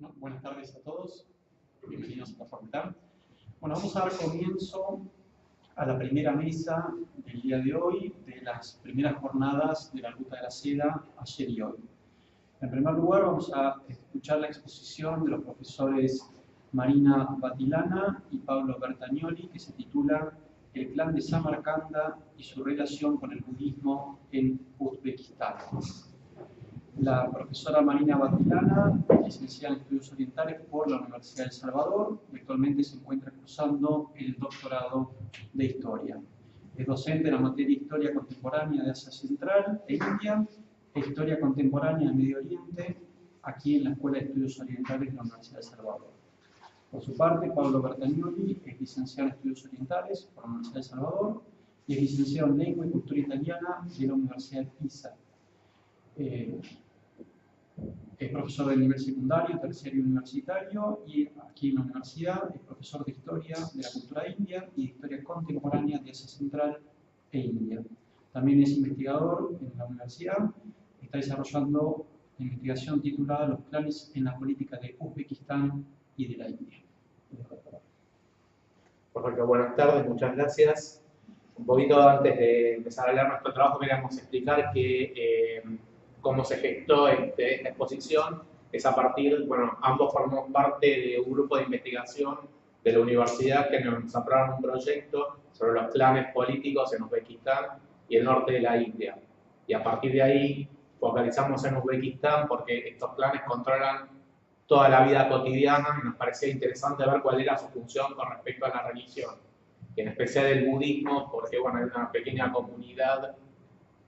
Bueno, buenas tardes a todos, bienvenidos a la facultad. Bueno, vamos a dar comienzo a la primera mesa del día de hoy, de las primeras jornadas de la Ruta de la Seda, ayer y hoy. En primer lugar, vamos a escuchar la exposición de los profesores Marina Batilana y Pablo Bertagnoli, que se titula El clan de Samarcanda y su relación con el budismo en Uzbekistán. La profesora Marina Batilana es licenciada en Estudios Orientales por la Universidad de El Salvador y actualmente se encuentra cursando el doctorado de Historia. Es docente en la materia de Historia Contemporánea de Asia Central e India e Historia Contemporánea de Medio Oriente aquí en la Escuela de Estudios Orientales de la Universidad de El Salvador. Por su parte, Pablo Bertagnoli es licenciado en Estudios Orientales por la Universidad de El Salvador y es licenciado en Lengua y Cultura Italiana de la Universidad de Pisa. Es profesor de nivel secundario, terciario universitario y aquí en la universidad es profesor de Historia de la Cultura India y de Historia Contemporánea de Asia Central e India. También es investigador en la universidad, está desarrollando la investigación titulada Los clanes en la política de Uzbekistán y de la India. Perfecto, buenas tardes, muchas gracias. Un poquito antes de empezar a hablar de nuestro trabajo, queríamos explicar que cómo se gestó esta exposición es a partir, bueno, ambos formamos parte de un grupo de investigación de la universidad que nos aprobaron un proyecto sobre los clanes políticos en Uzbekistán y el norte de la India. Y a partir de ahí focalizamos en Uzbekistán porque estos clanes controlan toda la vida cotidiana y nos parecía interesante ver cuál era su función con respecto a la religión, y en especial el budismo, porque bueno, hay una pequeña comunidad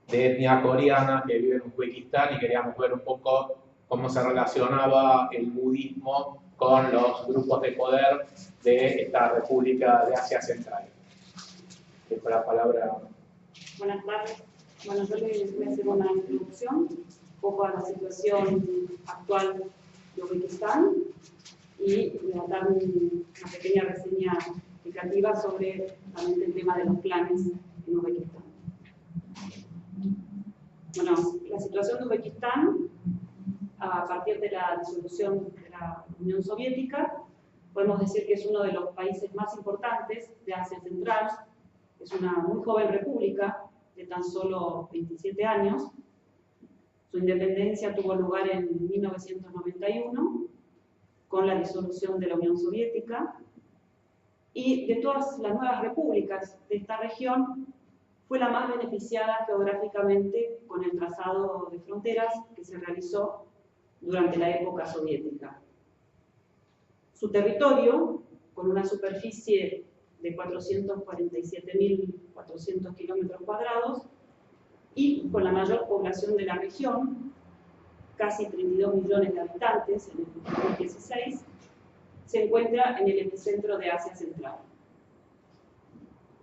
de etnia coreana que vive en Uzbekistán y queríamos ver un poco cómo se relacionaba el budismo con los grupos de poder de esta República de Asia Central. Dejo la palabra. Buenas tardes. Bueno, yo les voy a hacer una introducción un poco a la situación actual de Uzbekistán y voy a dar una pequeña reseña explicativa sobre el tema de los clanes en Uzbekistán. Bueno, la situación de Uzbekistán, a partir de la disolución de la Unión Soviética, podemos decir que es uno de los países más importantes de Asia Central. Es una muy joven república de tan solo 27 años. Su independencia tuvo lugar en 1991 con la disolución de la Unión Soviética, y de todas las nuevas repúblicas de esta región fue la más beneficiada geográficamente con el trazado de fronteras que se realizó durante la época soviética. Su territorio, con una superficie de 447.400 kilómetros cuadrados y con la mayor población de la región, casi 32 millones de habitantes en el 2016, se encuentra en el epicentro de Asia Central.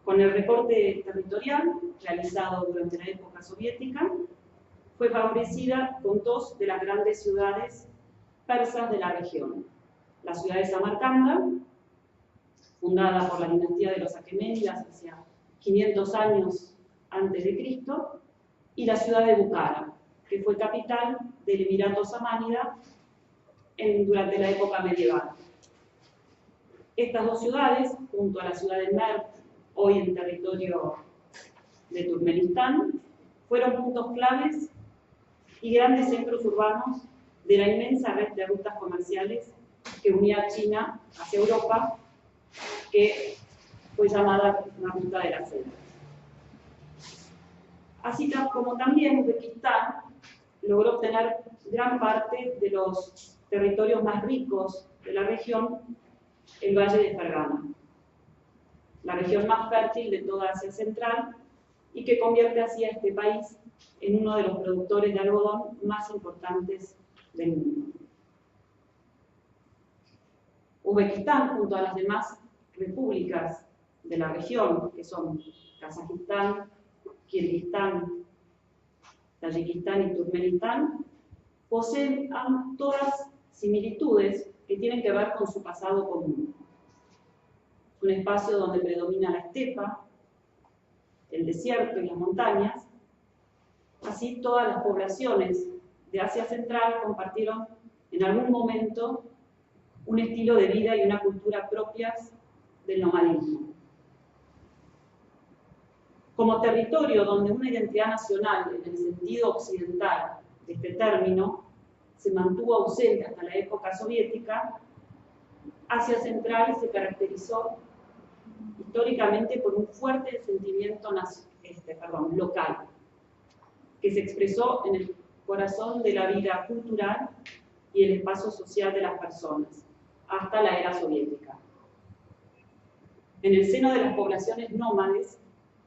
Con el recorte territorial realizado durante la época soviética, fue favorecida con dos de las grandes ciudades persas de la región: la ciudad de Samarcanda, fundada por la dinastía de los Aqueménidas hacia 500 años antes de Cristo, y la ciudad de Bukhara, que fue capital del Emirato Samánida durante la época medieval. Estas dos ciudades, junto a la ciudad de Merv, hoy en territorio de Turkmenistán, fueron puntos claves y grandes centros urbanos de la inmensa red de rutas comerciales que unía a China hacia Europa, que fue llamada la Ruta de la Seda. Así como también Uzbekistán logró obtener gran parte de los territorios más ricos de la región, el Valle de Fergana, la región más fértil de toda Asia Central, y que convierte así a este país en uno de los productores de algodón más importantes del mundo. Uzbekistán, junto a las demás repúblicas de la región, que son Kazajistán, Kirguistán, Tayikistán y Turkmenistán, poseen todas similitudes que tienen que ver con su pasado común. Es un espacio donde predomina la estepa, el desierto y las montañas. Así, todas las poblaciones de Asia Central compartieron en algún momento un estilo de vida y una cultura propias del nomadismo. Como territorio donde una identidad nacional, en el sentido occidental de este término, se mantuvo ausente hasta la época soviética, Asia Central se caracterizó históricamente por un fuerte sentimiento local, que se expresó en el corazón de la vida cultural y el espacio social de las personas, hasta la era soviética. En el seno de las poblaciones nómades,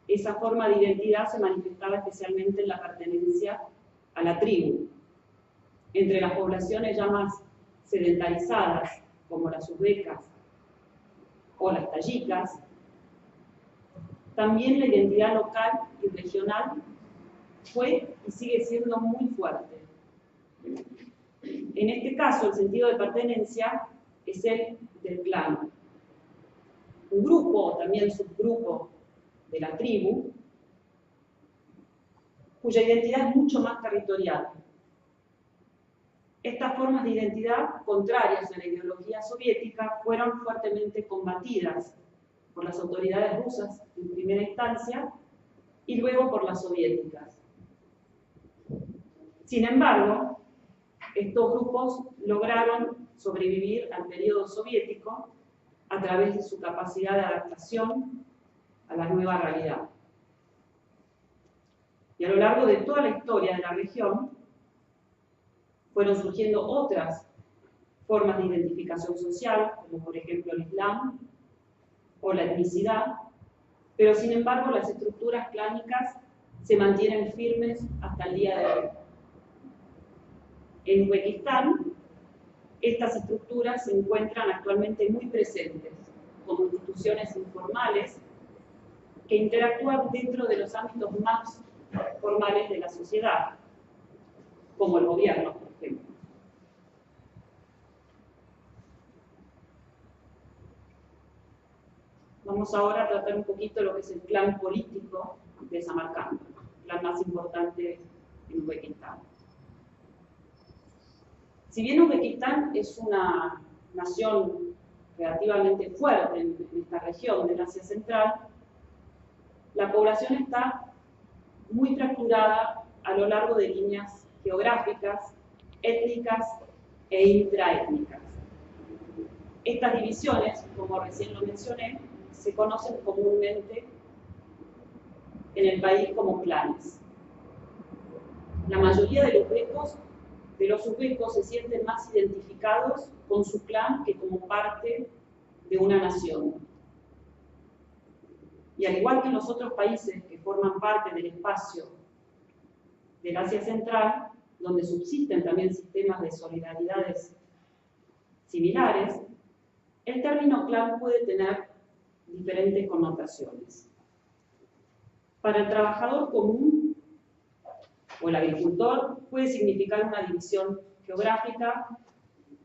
esa forma de identidad se manifestaba especialmente en la pertenencia a la tribu. Entre las poblaciones ya más sedentarizadas, como las uzbecas o las tayicas, también la identidad local y regional fue y sigue siendo muy fuerte. En este caso, el sentido de pertenencia es el del clan. Un grupo, o también subgrupo de la tribu, cuya identidad es mucho más territorial. Estas formas de identidad, contrarias a la ideología soviética, fueron fuertemente combatidas por las autoridades rusas en primera instancia y luego por las soviéticas. Sin embargo, estos grupos lograron sobrevivir al periodo soviético a través de su capacidad de adaptación a la nueva realidad. Y a lo largo de toda la historia de la región, fueron surgiendo otras formas de identificación social, como por ejemplo el Islam o la etnicidad, pero sin embargo las estructuras clánicas se mantienen firmes hasta el día de hoy. En Uzbekistán, estas estructuras se encuentran actualmente muy presentes, como instituciones informales que interactúan dentro de los ámbitos más formales de la sociedad, como el gobierno, por ejemplo. Vamos ahora a tratar un poquito lo que es el clan político de Samarcanda, el clan más importante en Uzbekistán. Si bien Uzbekistán es una nación relativamente fuerte en esta región del Asia Central, la población está muy fracturada a lo largo de líneas geográficas, étnicas e intraétnicas. Estas divisiones, como recién lo mencioné, se conocen comúnmente en el país como clanes. La mayoría de los uzbecos se sienten más identificados con su clan que como parte de una nación. Y al igual que en los otros países que forman parte del espacio del Asia Central, donde subsisten también sistemas de solidaridades similares, el término clan puede tener diferentes connotaciones. Para el trabajador común o el agricultor puede significar una división geográfica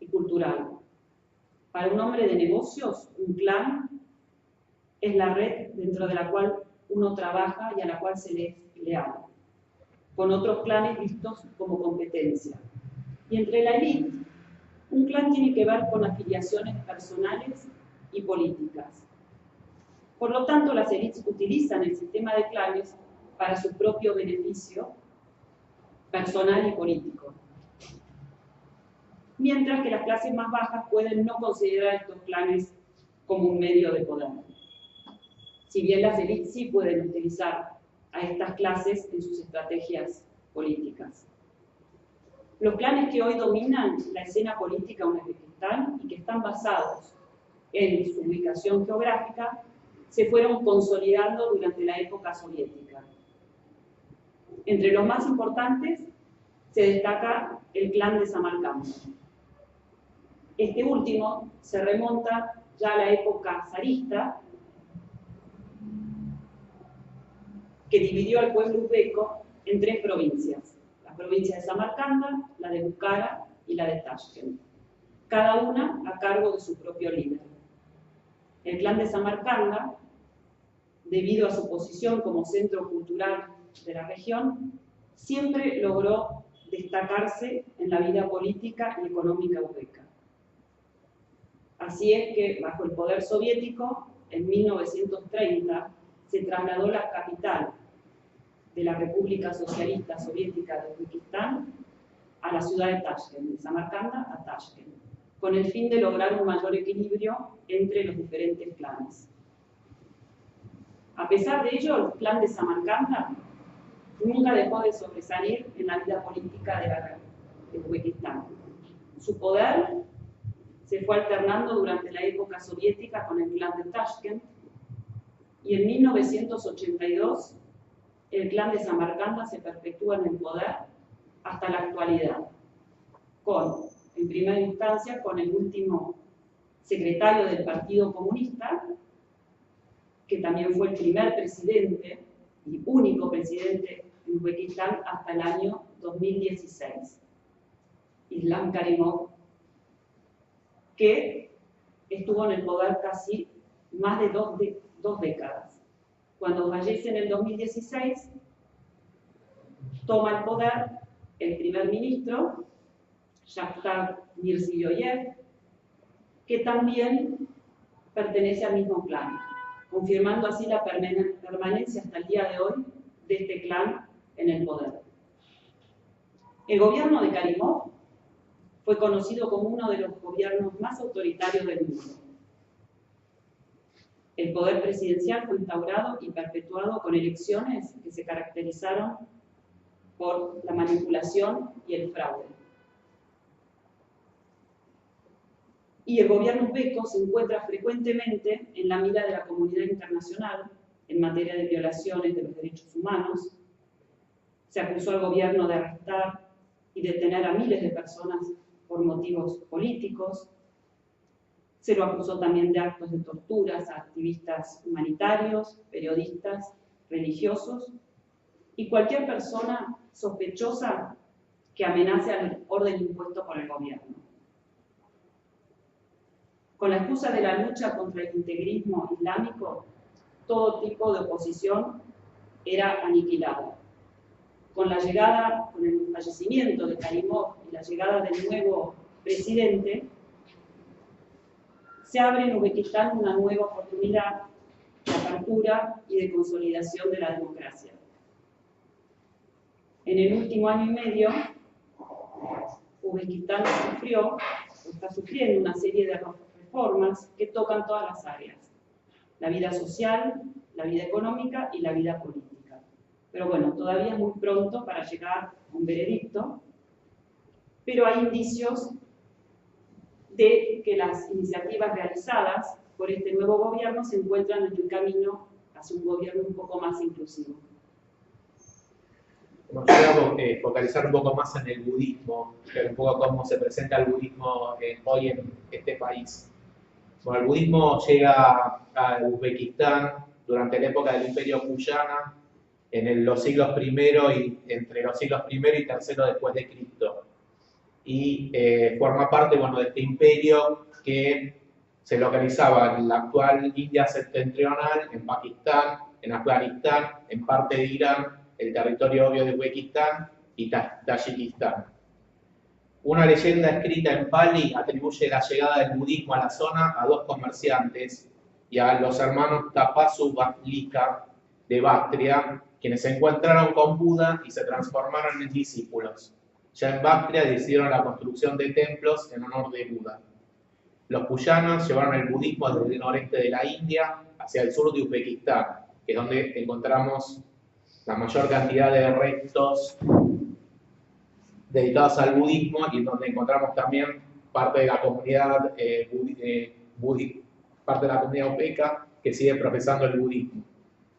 y cultural. Para un hombre de negocios, un clan es la red dentro de la cual uno trabaja y a la cual se le es leal, con otros clanes vistos como competencia. Y entre la élite, un clan tiene que ver con afiliaciones personales y políticas. Por lo tanto, las élites utilizan el sistema de clanes para su propio beneficio personal y político, mientras que las clases más bajas pueden no considerar estos clanes como un medio de poder. Si bien las élites sí pueden utilizar a estas clases en sus estrategias políticas. Los clanes que hoy dominan la escena política en Uzbekistán y que están basados en su ubicación geográfica se fueron consolidando durante la época soviética. Entre los más importantes se destaca el clan de Samarcanda. Este último se remonta ya a la época zarista, que dividió al pueblo uzbeco en tres provincias: la provincia de Samarcanda, la de Bukhara y la de Tashkent, cada una a cargo de su propio líder. El clan de Samarcanda, debido a su posición como centro cultural de la región, siempre logró destacarse en la vida política y económica uzbeca. Así es que, bajo el poder soviético, en 1930 se trasladó la capital de la República Socialista Soviética de Uzbekistán a la ciudad de Tashkent, de Samarcanda a Tashkent, con el fin de lograr un mayor equilibrio entre los diferentes clanes. A pesar de ello, el clan de Samarcanda nunca dejó de sobresalir en la vida política de Uzbekistán. Su poder se fue alternando durante la época soviética con el clan de Tashkent, y en 1982 el clan de Samarcanda se perpetúa en el poder hasta la actualidad, en primera instancia con el último secretario del Partido Comunista, que también fue el primer presidente y único presidente en Uzbekistán hasta el año 2016, Islam Karimov, que estuvo en el poder casi más de dos décadas. Cuando fallece en el 2016, toma el poder el primer ministro, Shakhtar Mirziyoyev, que también pertenece al mismo clan, confirmando así la permanencia hasta el día de hoy de este clan en el poder. El gobierno de Karimov fue conocido como uno de los gobiernos más autoritarios del mundo. El poder presidencial fue instaurado y perpetuado con elecciones que se caracterizaron por la manipulación y el fraude. Y el gobierno uzbeco se encuentra frecuentemente en la mira de la comunidad internacional en materia de violaciones de los derechos humanos. Se acusó al gobierno de arrestar y detener a miles de personas por motivos políticos. Se lo acusó también de actos de torturas a activistas humanitarios, periodistas, religiosos y cualquier persona sospechosa que amenace al orden impuesto por el gobierno. Con la excusa de la lucha contra el integrismo islámico, todo tipo de oposición era aniquilado. Con el fallecimiento de Karimov y la llegada del nuevo presidente, se abre en Uzbekistán una nueva oportunidad de apertura y de consolidación de la democracia. En el último año y medio, Uzbekistán está sufriendo una serie de reformas que tocan todas las áreas: la vida social, la vida económica y la vida política. Pero bueno, todavía es muy pronto para llegar a un veredicto, pero hay indicios de que las iniciativas realizadas por este nuevo gobierno se encuentran en el camino hacia un gobierno un poco más inclusivo. Me gustaría focalizar un poco más en el budismo, ver un poco cómo se presenta el budismo hoy en este país. Bueno, el budismo llega a Uzbekistán durante la época del Imperio Kuyana, entre los siglos I y III después de Cristo. Y forma parte, bueno, de este imperio que se localizaba en la actual India septentrional, en Pakistán, en Afganistán, en parte de Irán, el territorio obvio de Uzbekistán y Tayikistán. Una leyenda escrita en Pali atribuye la llegada del budismo a la zona a dos comerciantes y a los hermanos Tapasu Vatlika de Bactria, quienes se encontraron con Buda y se transformaron en discípulos. Ya en Bactria decidieron la construcción de templos en honor de Buda. Los kuyanos llevaron el budismo desde el noreste de la India hacia el sur de Uzbekistán, que es donde encontramos la mayor cantidad de restos dedicados al budismo y donde encontramos también parte de la comunidad uzbeca que sigue profesando el budismo.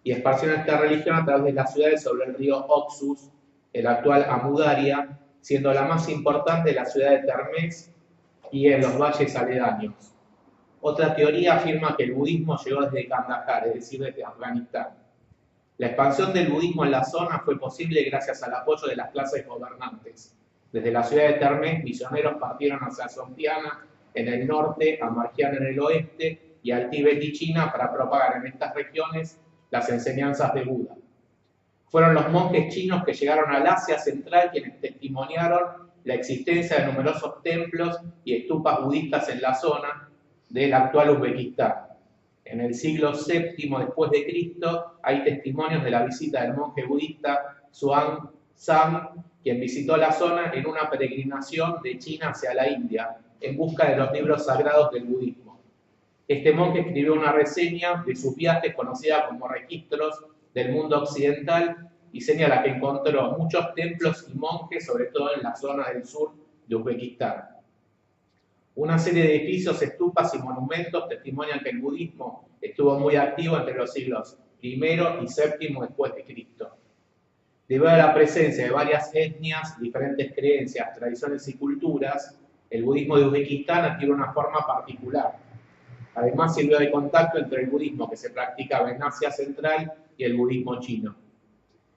Y esparcieron esta religión a través de las ciudades sobre el río Oxus, el actual Amudarya, siendo la más importante la ciudad de Termez y en los valles aledaños. Otra teoría afirma que el budismo llegó desde Kandahar, es decir, desde Afganistán. La expansión del budismo en la zona fue posible gracias al apoyo de las clases gobernantes. Desde la ciudad de Termez, misioneros partieron hacia Sogdiana en el norte, a Margiana en el oeste y al Tíbet y China para propagar en estas regiones las enseñanzas de Buda. Fueron los monjes chinos que llegaron al Asia Central quienes testimoniaron la existencia de numerosos templos y estupas budistas en la zona, del actual Uzbekistán. En el siglo VII después de Cristo hay testimonios de la visita del monje budista Xuanzang, quien visitó la zona en una peregrinación de China hacia la India, en busca de los libros sagrados del budismo. Este monje escribió una reseña de sus viajes conocida como Registros del Mundo Occidental y señala que encontró muchos templos y monjes, sobre todo en la zona del sur de Uzbekistán. Una serie de edificios, estupas y monumentos testimonian que el budismo estuvo muy activo entre los siglos I y VII después de Cristo. Debido a la presencia de varias etnias, diferentes creencias, tradiciones y culturas, el budismo de Uzbekistán adquiere una forma particular. Además, sirvió de contacto entre el budismo que se practicaba en Asia Central y el budismo chino.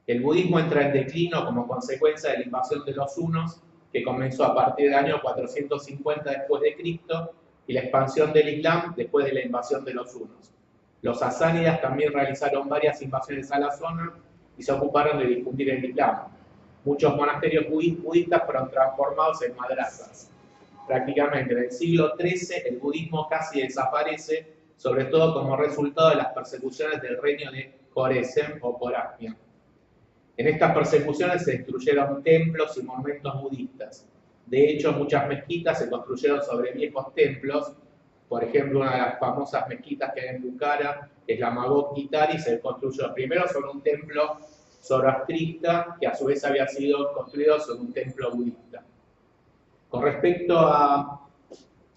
El budismo entra en declino como consecuencia de la invasión de los hunos, que comenzó a partir del año 450 después de Cristo, y la expansión del Islam después de la invasión de los hunos. Los sasánidas también realizaron varias invasiones a la zona y se ocuparon de difundir el Islam. Muchos monasterios budistas fueron transformados en madrasas. Prácticamente en el siglo XIII el budismo casi desaparece, sobre todo como resultado de las persecuciones del reino de Khorezm o Khorasmia. En estas persecuciones se destruyeron templos y monumentos budistas. De hecho, muchas mezquitas se construyeron sobre viejos templos. Por ejemplo, una de las famosas mezquitas que hay en Bukhara es la Mabog Gitari, se construyó primero sobre un templo zoroastrista, que a su vez había sido construido sobre un templo budista. Con respecto a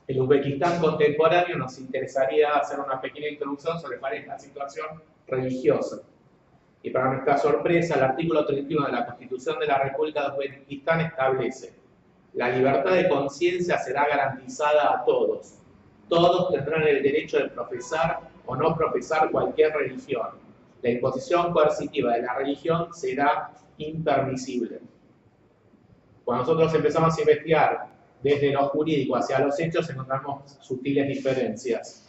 el Uzbekistán contemporáneo, nos interesaría hacer una pequeña introducción sobre cuál es la situación religiosa. Y para nuestra sorpresa, el artículo 31 de la Constitución de la República de Uzbekistán establece: la libertad de conciencia será garantizada a todos. Todos tendrán el derecho de profesar o no profesar cualquier religión. La imposición coercitiva de la religión será impermisible. Cuando nosotros empezamos a investigar desde lo jurídico hacia los hechos, encontramos sutiles diferencias.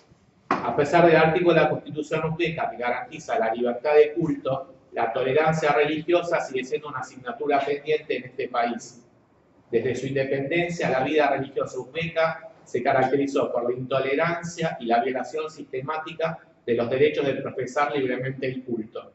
A pesar del artículo de la Constitución uzbeka que garantiza la libertad de culto, la tolerancia religiosa sigue siendo una asignatura pendiente en este país. Desde su independencia, la vida religiosa uzbeka se caracterizó por la intolerancia y la violación sistemática de los derechos de profesar libremente el culto.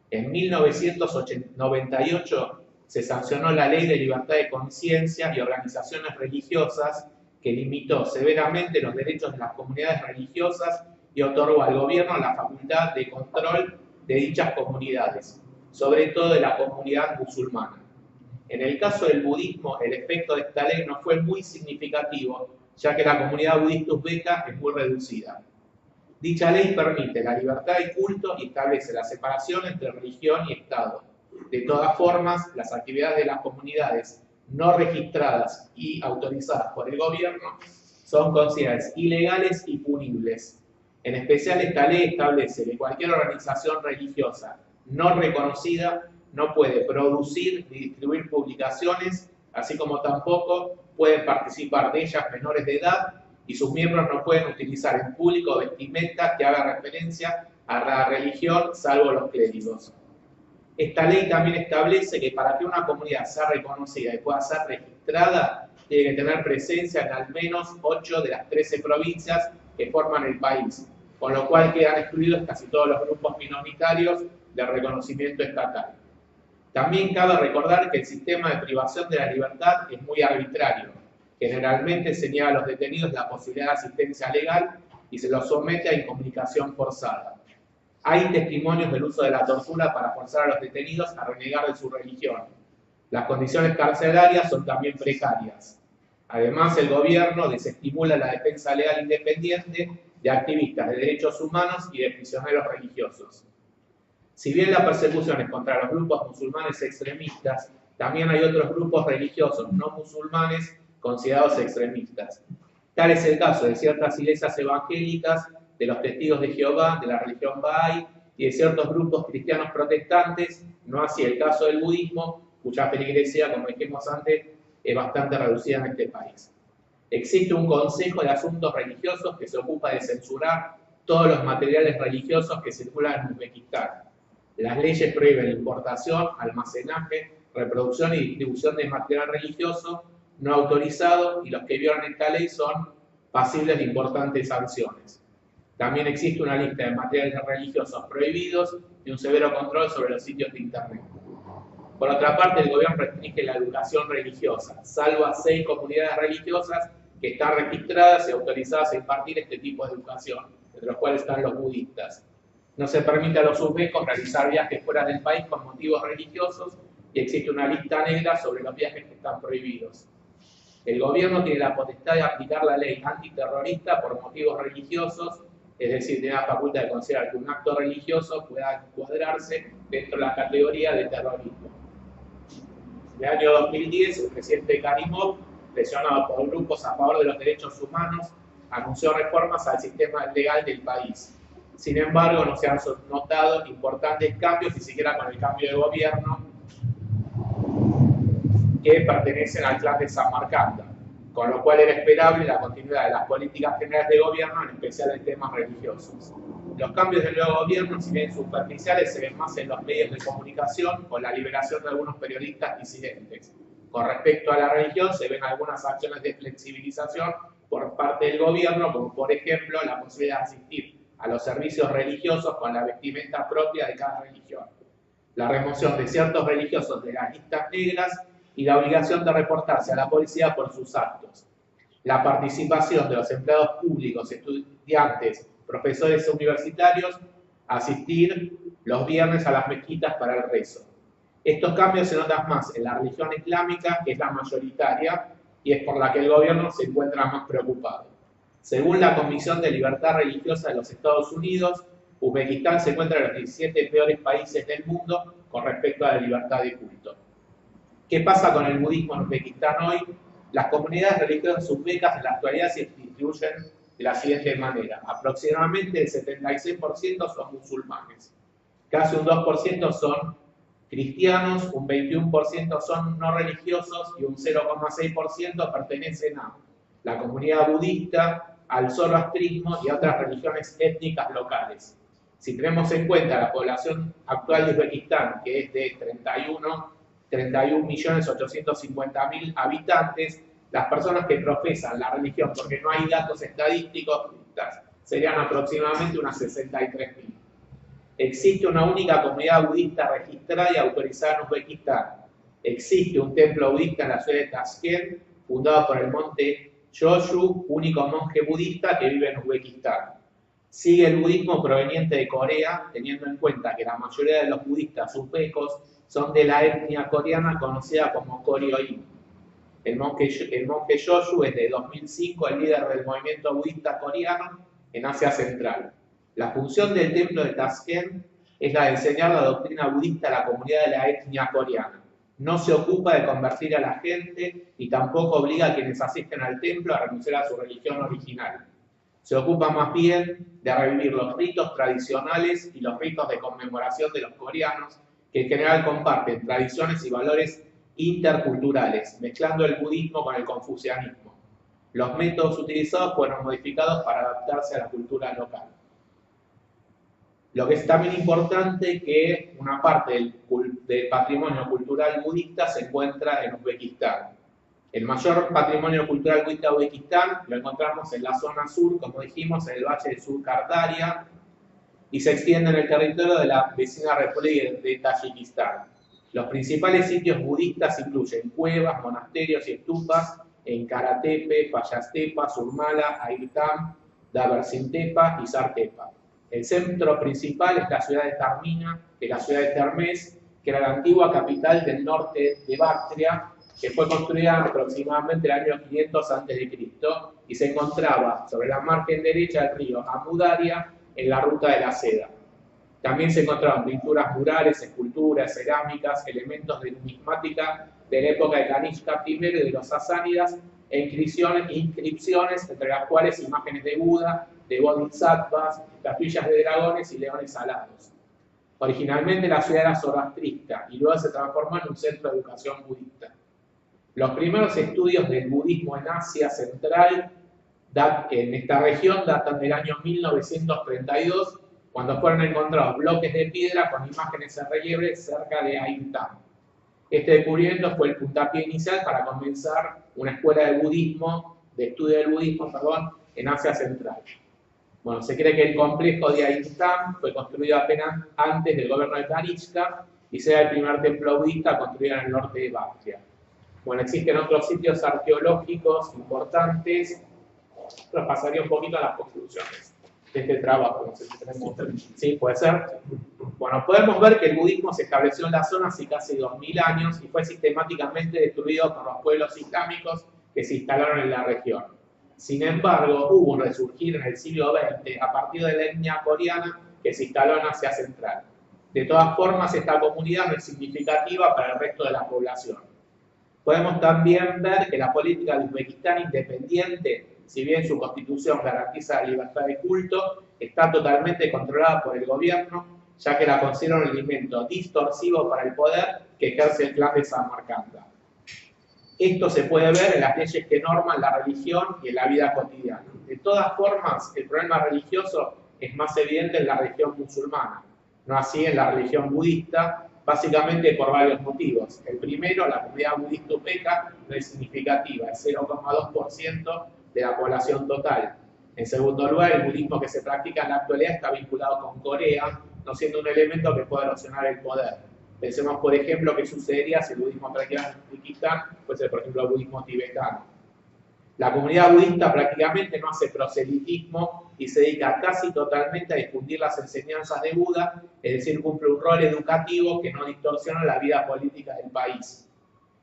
En 1998 se sancionó la Ley de Libertad de Conciencia y Organizaciones Religiosas, que limitó severamente los derechos de las comunidades religiosas y otorgó al gobierno la facultad de control de dichas comunidades, sobre todo de la comunidad musulmana. En el caso del budismo, el efecto de esta ley no fue muy significativo, ya que la comunidad budista uzbeka es muy reducida. Dicha ley permite la libertad de culto y establece la separación entre religión y Estado. De todas formas, las actividades de las comunidades no registradas y autorizadas por el gobierno son consideradas ilegales y punibles. En especial, esta ley establece que cualquier organización religiosa no reconocida no puede producir ni distribuir publicaciones, así como tampoco pueden participar de ellas menores de edad, y sus miembros no pueden utilizar en público vestimenta que haga referencia a la religión, salvo los clérigos. Esta ley también establece que para que una comunidad sea reconocida y pueda ser registrada, tiene que tener presencia en al menos 8 de las 13 provincias que forman el país, con lo cual quedan excluidos casi todos los grupos minoritarios del reconocimiento estatal. También cabe recordar que el sistema de privación de la libertad es muy arbitrario. Generalmente se niega a los detenidos la posibilidad de asistencia legal y se los somete a incomunicación forzada. Hay testimonios del uso de la tortura para forzar a los detenidos a renegar de su religión. Las condiciones carcelarias son también precarias. Además, el gobierno desestimula la defensa legal independiente de activistas de derechos humanos y de prisioneros religiosos. Si bien la persecución es contra los grupos musulmanes extremistas, también hay otros grupos religiosos no musulmanes considerados extremistas. Tal es el caso de ciertas iglesias evangélicas, de los testigos de Jehová, de la religión Bahá'í y de ciertos grupos cristianos protestantes, no así el caso del budismo, cuya feligresía, como dijimos antes, es bastante reducida en este país. Existe un Consejo de Asuntos Religiosos que se ocupa de censurar todos los materiales religiosos que circulan en Uzbekistán. Las leyes prohíben la importación, almacenaje, reproducción y distribución de material religioso no autorizado, y los que violan esta ley son pasibles de importantes sanciones. También existe una lista de materiales religiosos prohibidos y un severo control sobre los sitios de Internet. Por otra parte, el gobierno restringe la educación religiosa, salvo a 6 comunidades religiosas que están registradas y autorizadas a impartir este tipo de educación, entre los cuales están los budistas. No se permite a los uzbecos realizar viajes fuera del país con motivos religiosos y existe una lista negra sobre los viajes que están prohibidos. El gobierno tiene la potestad de aplicar la ley antiterrorista por motivos religiosos, es decir, tiene la facultad de considerar que un acto religioso pueda encuadrarse dentro de la categoría de terrorismo. En el año 2010, el presidente Karimov, presionado por grupos a favor de los derechos humanos, anunció reformas al sistema legal del país. Sin embargo, no se han notado importantes cambios, ni siquiera con el cambio de gobierno, que pertenecen al clan de Samarcanda, con lo cual era esperable la continuidad de las políticas generales de gobierno, en especial en temas religiosos. Los cambios del nuevo gobierno, si bien superficiales, se ven más en los medios de comunicación o la liberación de algunos periodistas disidentes. Con respecto a la religión, se ven algunas acciones de flexibilización por parte del gobierno, como por ejemplo la posibilidad de asistir a los servicios religiosos con la vestimenta propia de cada religión, la remoción de ciertos religiosos de las listas negras y la obligación de reportarse a la policía por sus actos, la participación de los empleados públicos, estudiantes, profesores universitarios a asistir los viernes a las mezquitas para el rezo. Estos cambios se notan más en la religión islámica, que es la mayoritaria, y es por la que el gobierno se encuentra más preocupado. Según la Comisión de Libertad Religiosa de los Estados Unidos, Uzbekistán se encuentra en los 17 peores países del mundo con respecto a la libertad de culto. ¿Qué pasa con el budismo en Uzbekistán hoy? Las comunidades religiosas uzbecas en la actualidad se distribuyen de la siguiente manera. Aproximadamente el 76% son musulmanes, casi un 2% son cristianos, un 21% son no religiosos y un 0,6% pertenecen a la comunidad budista, al zoroastrismo y a otras religiones étnicas locales. Si tenemos en cuenta la población actual de Uzbekistán, que es de 31.850.000 habitantes, las personas que profesan la religión, porque no hay datos estadísticos, serían aproximadamente unas 63.000. Existe una única comunidad budista registrada y autorizada en Uzbekistán. Existe un templo budista en la ciudad de Tashkent, fundado por el monje Yoshu, único monje budista que vive en Uzbekistán. Sigue el budismo proveniente de Corea, teniendo en cuenta que la mayoría de los budistas uzbecos son de la etnia coreana conocida como Koryoin. El monje Yoshu es de 2005 el líder del movimiento budista coreano en Asia Central. La función del templo de Tashkent es la de enseñar la doctrina budista a la comunidad de la etnia coreana. No se ocupa de convertir a la gente y tampoco obliga a quienes asisten al templo a renunciar a su religión original. Se ocupa más bien de revivir los ritos tradicionales y los ritos de conmemoración de los coreanos, que en general comparten tradiciones y valores interculturales, mezclando el budismo con el confucianismo. Los métodos utilizados fueron modificados para adaptarse a la cultura local. Lo que es también importante es que una parte del patrimonio cultural budista se encuentra en Uzbekistán. El mayor patrimonio cultural budista de Uzbekistán lo encontramos en la zona sur, como dijimos, en el valle de Sur-Kardaria, y se extiende en el territorio de la vecina República de Tayikistán. Los principales sitios budistas incluyen cuevas, monasterios y estupas en Karatepe, Fayastepa, Surmala, Airtam, Dabersintepa y Sartepa. El centro principal es la ciudad de Taormina, que es la ciudad de Termés, que era la antigua capital del norte de Bactria, que fue construida aproximadamente en el año 500 a.C. y se encontraba sobre la margen derecha del río Amudaria en la ruta de la seda. También se encontraban pinturas murales, esculturas, cerámicas, elementos de numismática de la época de Kanishka I y de los sasánidas e inscripciones, entre las cuales imágenes de Buda, de bodhisattvas, estatuillas de dragones y leones alados. Originalmente la ciudad era zoroastrista y luego se transformó en un centro de educación budista. Los primeros estudios del budismo en Asia Central, en esta región, datan del año 1932, cuando fueron encontrados bloques de piedra con imágenes en relieve cerca de Airtam. Este descubrimiento fue el puntapié inicial para comenzar una escuela de budismo, de estudio del budismo, en Asia Central. Bueno, se cree que el complejo de Ain fue construido apenas antes del gobierno de Kanishka y sea el primer templo budista construido en el norte de Bactria. Bueno, existen otros sitios arqueológicos importantes. Pero pasaría un poquito a las conclusiones de este trabajo. No sé si tenemos... Sí, puede ser. Bueno, podemos ver que el budismo se estableció en la zona hace casi 2000 años y fue sistemáticamente destruido por los pueblos islámicos que se instalaron en la región. Sin embargo, hubo un resurgir en el siglo XX a partir de la etnia coreana que se instaló en Asia Central. De todas formas, esta comunidad no es significativa para el resto de la población. Podemos también ver que la política de Uzbekistán independiente, si bien su constitución garantiza la libertad de culto, está totalmente controlada por el gobierno, ya que la considera un elemento distorsivo para el poder que ejerce el clan de Samarcanda. Esto se puede ver en las leyes que norman la religión y en la vida cotidiana. De todas formas, el problema religioso es más evidente en la religión musulmana, no así en la religión budista, básicamente por varios motivos. El primero, la comunidad budista uzbeca no es significativa, es 0,2% de la población total. En segundo lugar, el budismo que se practica en la actualidad está vinculado con Corea, no siendo un elemento que pueda erosionar el poder. Pensemos, por ejemplo, qué sucedería si el budismo practicado en Uzbekistán fuese, por ejemplo, el budismo tibetano. La comunidad budista prácticamente no hace proselitismo y se dedica casi totalmente a difundir las enseñanzas de Buda, es decir, cumple un rol educativo que no distorsiona la vida política del país.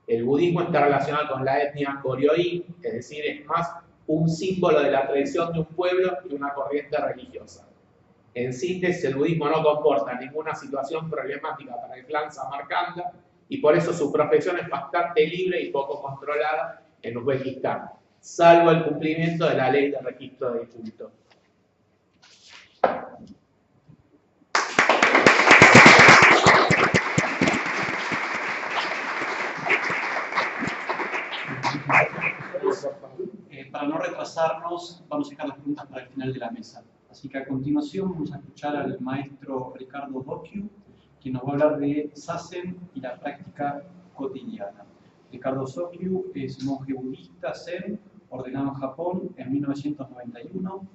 El budismo está relacionado con la etnia Koryoin, es decir, es más un símbolo de la tradición de un pueblo y una corriente religiosa. En síntesis, el budismo no comporta ninguna situación problemática para el clan Samarcanda y por eso su profesión es bastante libre y poco controlada en Uzbekistán, salvo el cumplimiento de la ley de registro de culto. Para no retrasarnos, vamos a dejar las preguntas para el final de la mesa. Así que a continuación vamos a escuchar al maestro Ricardo Dokyu, quien nos va a hablar de Zazen y la práctica cotidiana. Ricardo Dokyu es monje budista Zen, ordenado en Japón en 1991,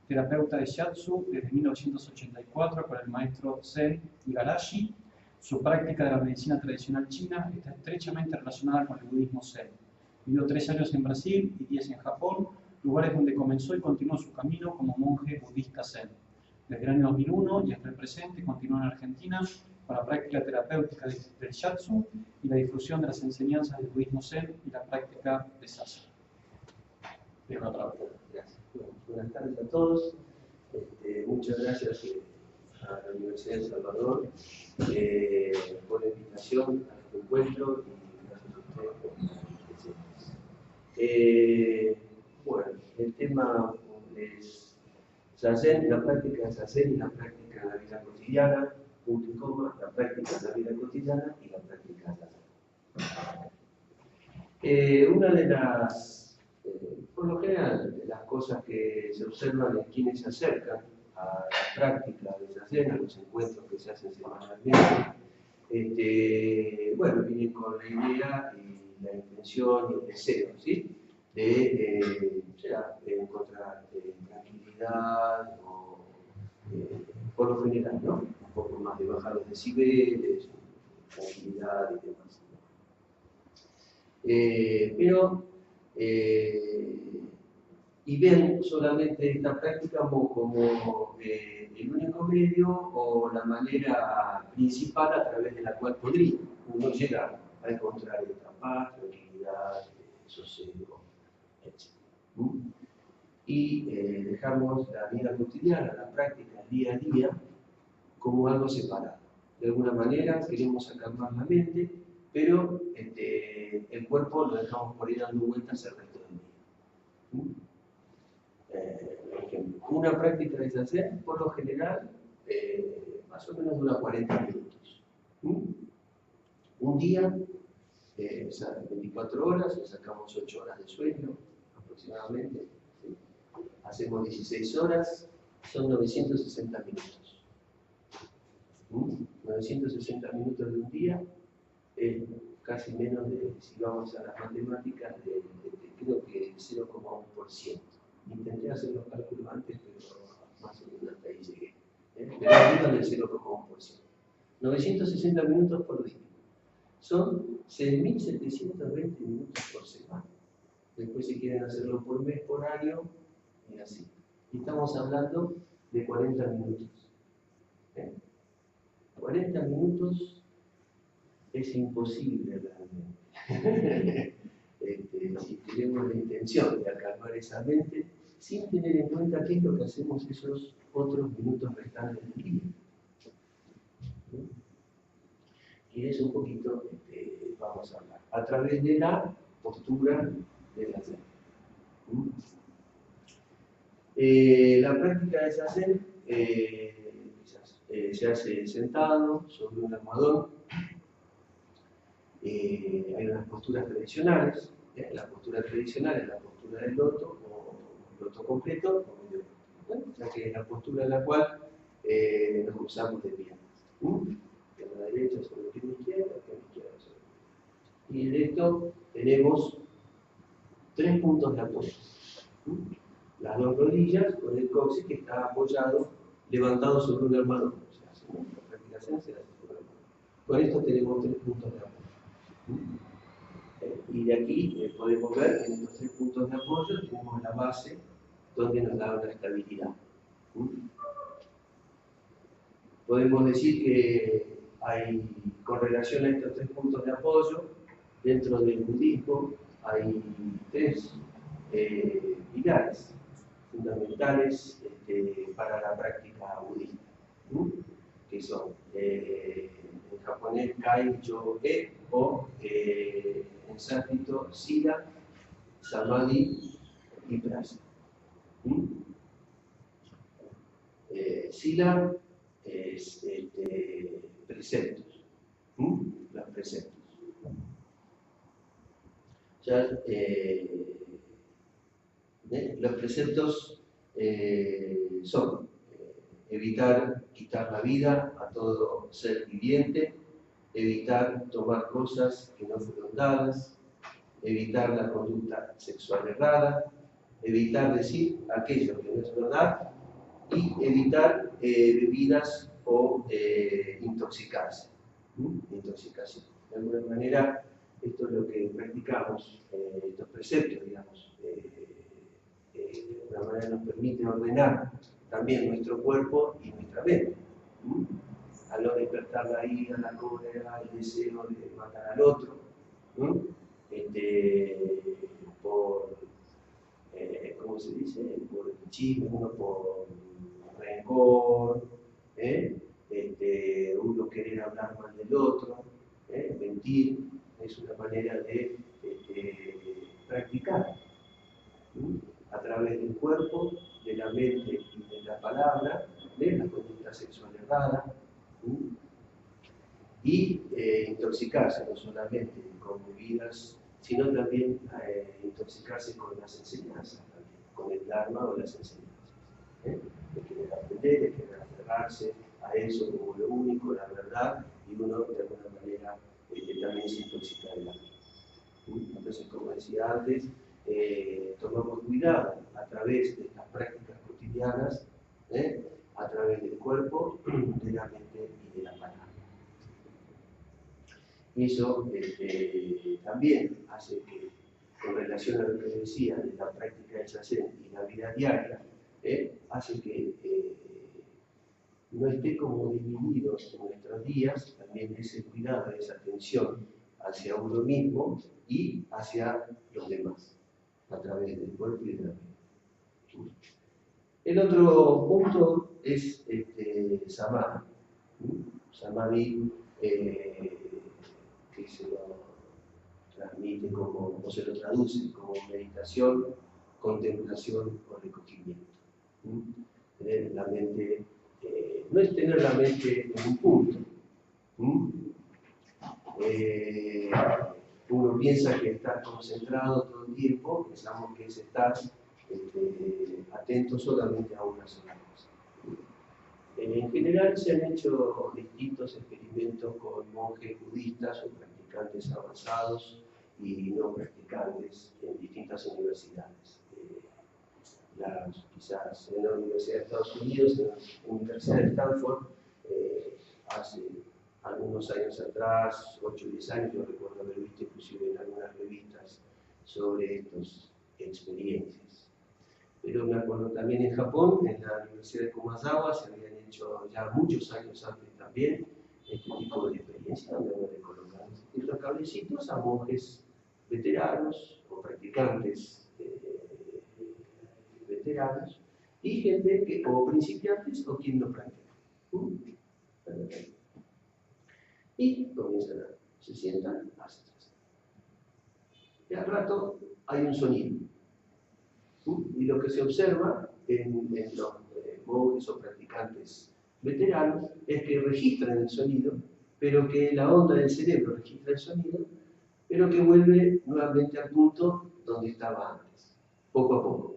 terapeuta de Shiatsu desde 1984 con el maestro Zen Igarashi. Su práctica de la medicina tradicional china está estrechamente relacionada con el budismo Zen. Vivió 3 años en Brasil y 10 en Japón, lugares donde comenzó y continuó su camino como monje budista Zen. Desde el año 2001 y hasta el presente continúa en Argentina con la práctica terapéutica del Shiatsu y la difusión de las enseñanzas del budismo Zen y la práctica de Zazen. Gracias. Buenas tardes a todos. Muchas gracias a la Universidad de Salvador por la invitación a este encuentro y gracias a ustedes por la presentes. Bueno, el tema es Zazen, la práctica de Zazen y la práctica de la vida cotidiana, punto y coma, la práctica de la vida cotidiana y la práctica de Zazen. Una de las, por lo general, de las cosas que se observan en quienes se acercan a la práctica de Zazen, a los encuentros que se hacen semanalmente, bueno, vienen con la idea y la intención y el deseo, ¿sí? De encontrar tranquilidad o, por lo general, ¿no? Un poco más de bajar los decibeles, tranquilidad y demás. Y ven solamente esta práctica como el único medio o la manera principal a través de la cual podría uno llegar a encontrar esta paz, tranquilidad, sosiego, etc. Y dejamos la vida cotidiana, la práctica, el día a día, como algo separado. De alguna manera queremos acalmar la mente, pero el cuerpo lo dejamos por ir dando vueltas el resto del día. Por ejemplo, una práctica de Zazen, por lo general, más o menos dura 40 minutos. Un día, 24 horas, le sacamos 8 horas de sueño aproximadamente. ¿Sí? Hacemos 16 horas, son 960 minutos. 960 minutos de un día, casi menos de, si vamos a las matemáticas, creo que 0,1%. Intenté hacer los cálculos antes, pero más o menos hasta ahí llegué. Pero arriba del 0,1%. 960 minutos por día. Son 6.720 minutos por semana. Después, si quieren hacerlo por mes, por año, y así. Y estamos hablando de 40 minutos. 40 minutos es imposible realmente. Si tenemos la intención de acalmar esa mente, sin tener en cuenta qué es lo que hacemos esos otros minutos restantes del día. Y de eso un poquito vamos a hablar, a través de la postura de la zen. La práctica de zazen se hace sentado sobre un almohadón. Hay unas posturas tradicionales. La postura tradicional es la postura del loto, o loto completo, o medio loto. O sea que es la postura en la cual nos cruzamos de piernas. Pierna derecha sobre pierna izquierda sobre. Y de esto tenemos 3 puntos de apoyo. Las 2 rodillas con el coxis que está apoyado, levantado sobre un almohadón. O sea, la práctica se hace sobre un almohadón. Con esto tenemos 3 puntos de apoyo. Y de aquí podemos ver que en estos 3 puntos de apoyo tenemos la base donde nos da una estabilidad. Podemos decir que hay, con relación a estos 3 puntos de apoyo, dentro del budismo hay 3 pilares fundamentales para la práctica budista, que son en japonés kai, yo, o en sánscrito sila, samadhi y prasna. Sila es preceptos, los preceptos. Ya, los preceptos son evitar quitar la vida a todo ser viviente, evitar tomar cosas que no fueron dadas, evitar la conducta sexual errada, evitar decir aquello que no es verdad y evitar bebidas o intoxicarse. Intoxicación. De alguna manera, esto es lo que practicamos, estos preceptos, digamos, de alguna manera nos permite ordenar también nuestro cuerpo y nuestra mente. Al no despertar la ira, la cólera, el deseo de matar al otro, por, ¿cómo se dice? Por chisme, uno por rencor, uno querer hablar mal del otro, mentir, es una manera de practicar a través del cuerpo, de la mente y de la palabra, de la conducta sexual errada, y intoxicarse no solamente con bebidas, sino también intoxicarse con las enseñanzas, también, con el Dharma o las enseñanzas. De querer aprender, de querer aferrarse a eso como lo único, la verdad, y uno de alguna manera también se intoxica del alma. Entonces, como decía antes, tomamos cuidado a través de estas prácticas cotidianas, a través del cuerpo, de la mente y de la palabra. Y eso también hace que, en relación a lo que decía de la práctica del zazen y la vida diaria, hace que no esté como dividido en nuestros días, también ese cuidado, esa atención hacia uno mismo y hacia los demás, a través del cuerpo y de la mente. El otro punto es samadhi. Samadhi, que se lo transmite como, o se lo traduce como meditación, contemplación o recogimiento. Tener la mente, no es tener la mente en un punto. Uno piensa que está concentrado todo el tiempo, pensamos que es estar atento solamente a una sola cosa. En general se han hecho distintos experimentos con monjes budistas o practicantes avanzados y no practicantes en distintas universidades. quizás en la Universidad de Estados Unidos, en la Universidad de Stanford, hace algunos años atrás, 8 o 10 años, yo recuerdo haber visto inclusive en algunas revistas sobre estas experiencias. Pero me acuerdo también en Japón, en la Universidad de Kumazawa, se habían hecho ya muchos años antes también este tipo de experiencias, donde le colocan distintos cablecitos a monjes veteranos o practicantes veteranos y gente que, o principiantes o quien no practica. Y comienzan se sientan, hacen. Y al rato hay un sonido. Y lo que se observa en los monjes o practicantes veteranos es que registran el sonido, pero que la onda del cerebro registra el sonido, pero que vuelve nuevamente al punto donde estaba antes, poco a poco.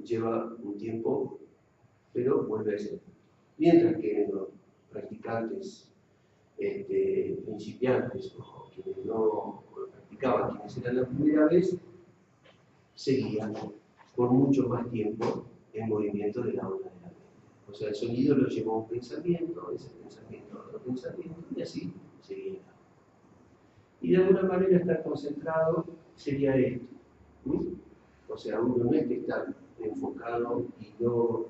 Lleva un tiempo, pero vuelve a ser. Mientras que en los practicantes principiantes o quienes no practicaban, quienes eran la primera vez, seguían por mucho más tiempo el movimiento de la onda de la mente. O sea, el sonido lo llevó a un pensamiento, ese pensamiento a otro pensamiento, y así seguía. Y de alguna manera estar concentrado sería esto. O sea, uno no es que está enfocado y no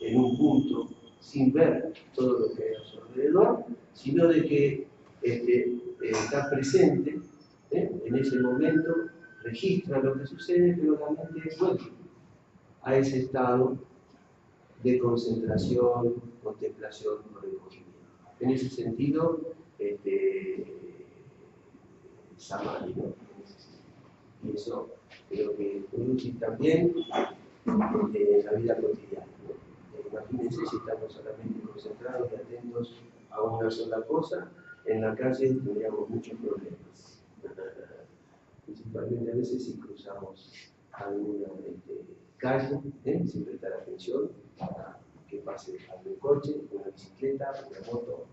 en un punto, sin ver todo lo que hay a su alrededor, sino de que está presente en ese momento, registra lo que sucede, pero la mente vuelve a ese estado de concentración, contemplación o recogimiento. En ese sentido, samadhi, ¿no? Y eso creo que es muy útil también en la vida cotidiana, ¿no? Imagínense si estamos solamente concentrados y atentos a una sola cosa, en la calle tendríamos muchos problemas. Principalmente a veces si cruzamos alguna calle, sin prestar atención para que pase algún coche, una bicicleta, una moto,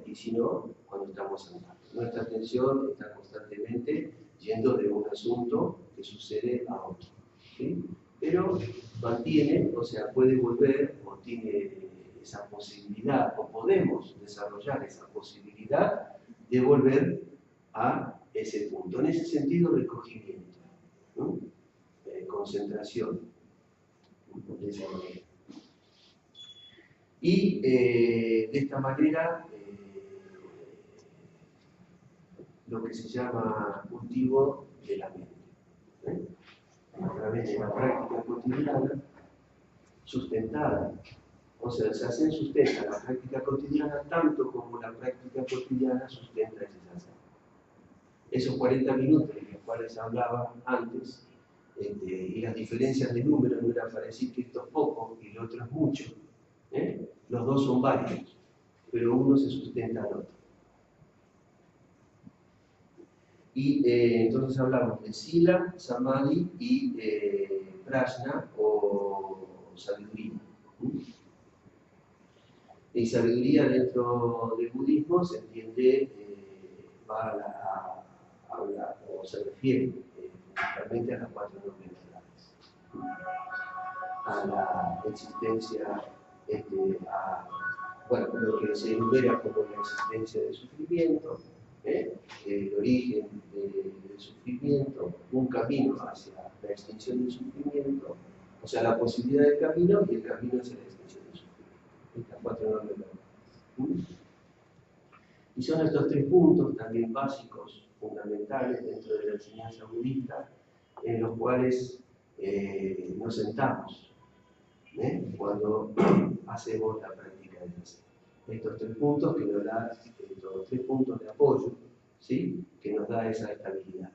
y si no, cuando estamos andando. Nuestra atención está constantemente yendo de un asunto que sucede a otro. ¿Sí? Pero mantiene, o sea, puede volver o tiene esa posibilidad, o podemos desarrollar esa posibilidad de volver a ese punto. En ese sentido, recogimiento, ¿no? Concentración, de esa manera. Y de esta manera, lo que se llama cultivo de la mente. A través de la práctica cotidiana, sustentada. O sea, se hace sustenta la práctica cotidiana tanto como la práctica cotidiana sustenta ese satsang. Esos 40 minutos de los cuales hablaba antes, y las diferencias de número no eran para decir que esto es poco y lo otro es mucho. Los dos son varios, pero uno se sustenta al otro. Y entonces hablamos de sila, samadhi y prajna o sabiduría. Y sabiduría dentro del budismo se entiende, va a hablar o se refiere principalmente a las 4 no verdades, a la existencia, bueno, lo que se enumera como la existencia del sufrimiento, el origen del sufrimiento, un camino hacia la extinción del sufrimiento, o sea, la posibilidad del camino y el camino hacia la extinción del sufrimiento. Estas 4 no verdades. Y son estos 3 puntos también básicos, fundamentales dentro de la enseñanza budista, en los cuales nos sentamos cuando hacemos la práctica de la sila. Estos 3 puntos que nos dan, estos 3 puntos de apoyo, ¿sí? Que nos da esa estabilidad.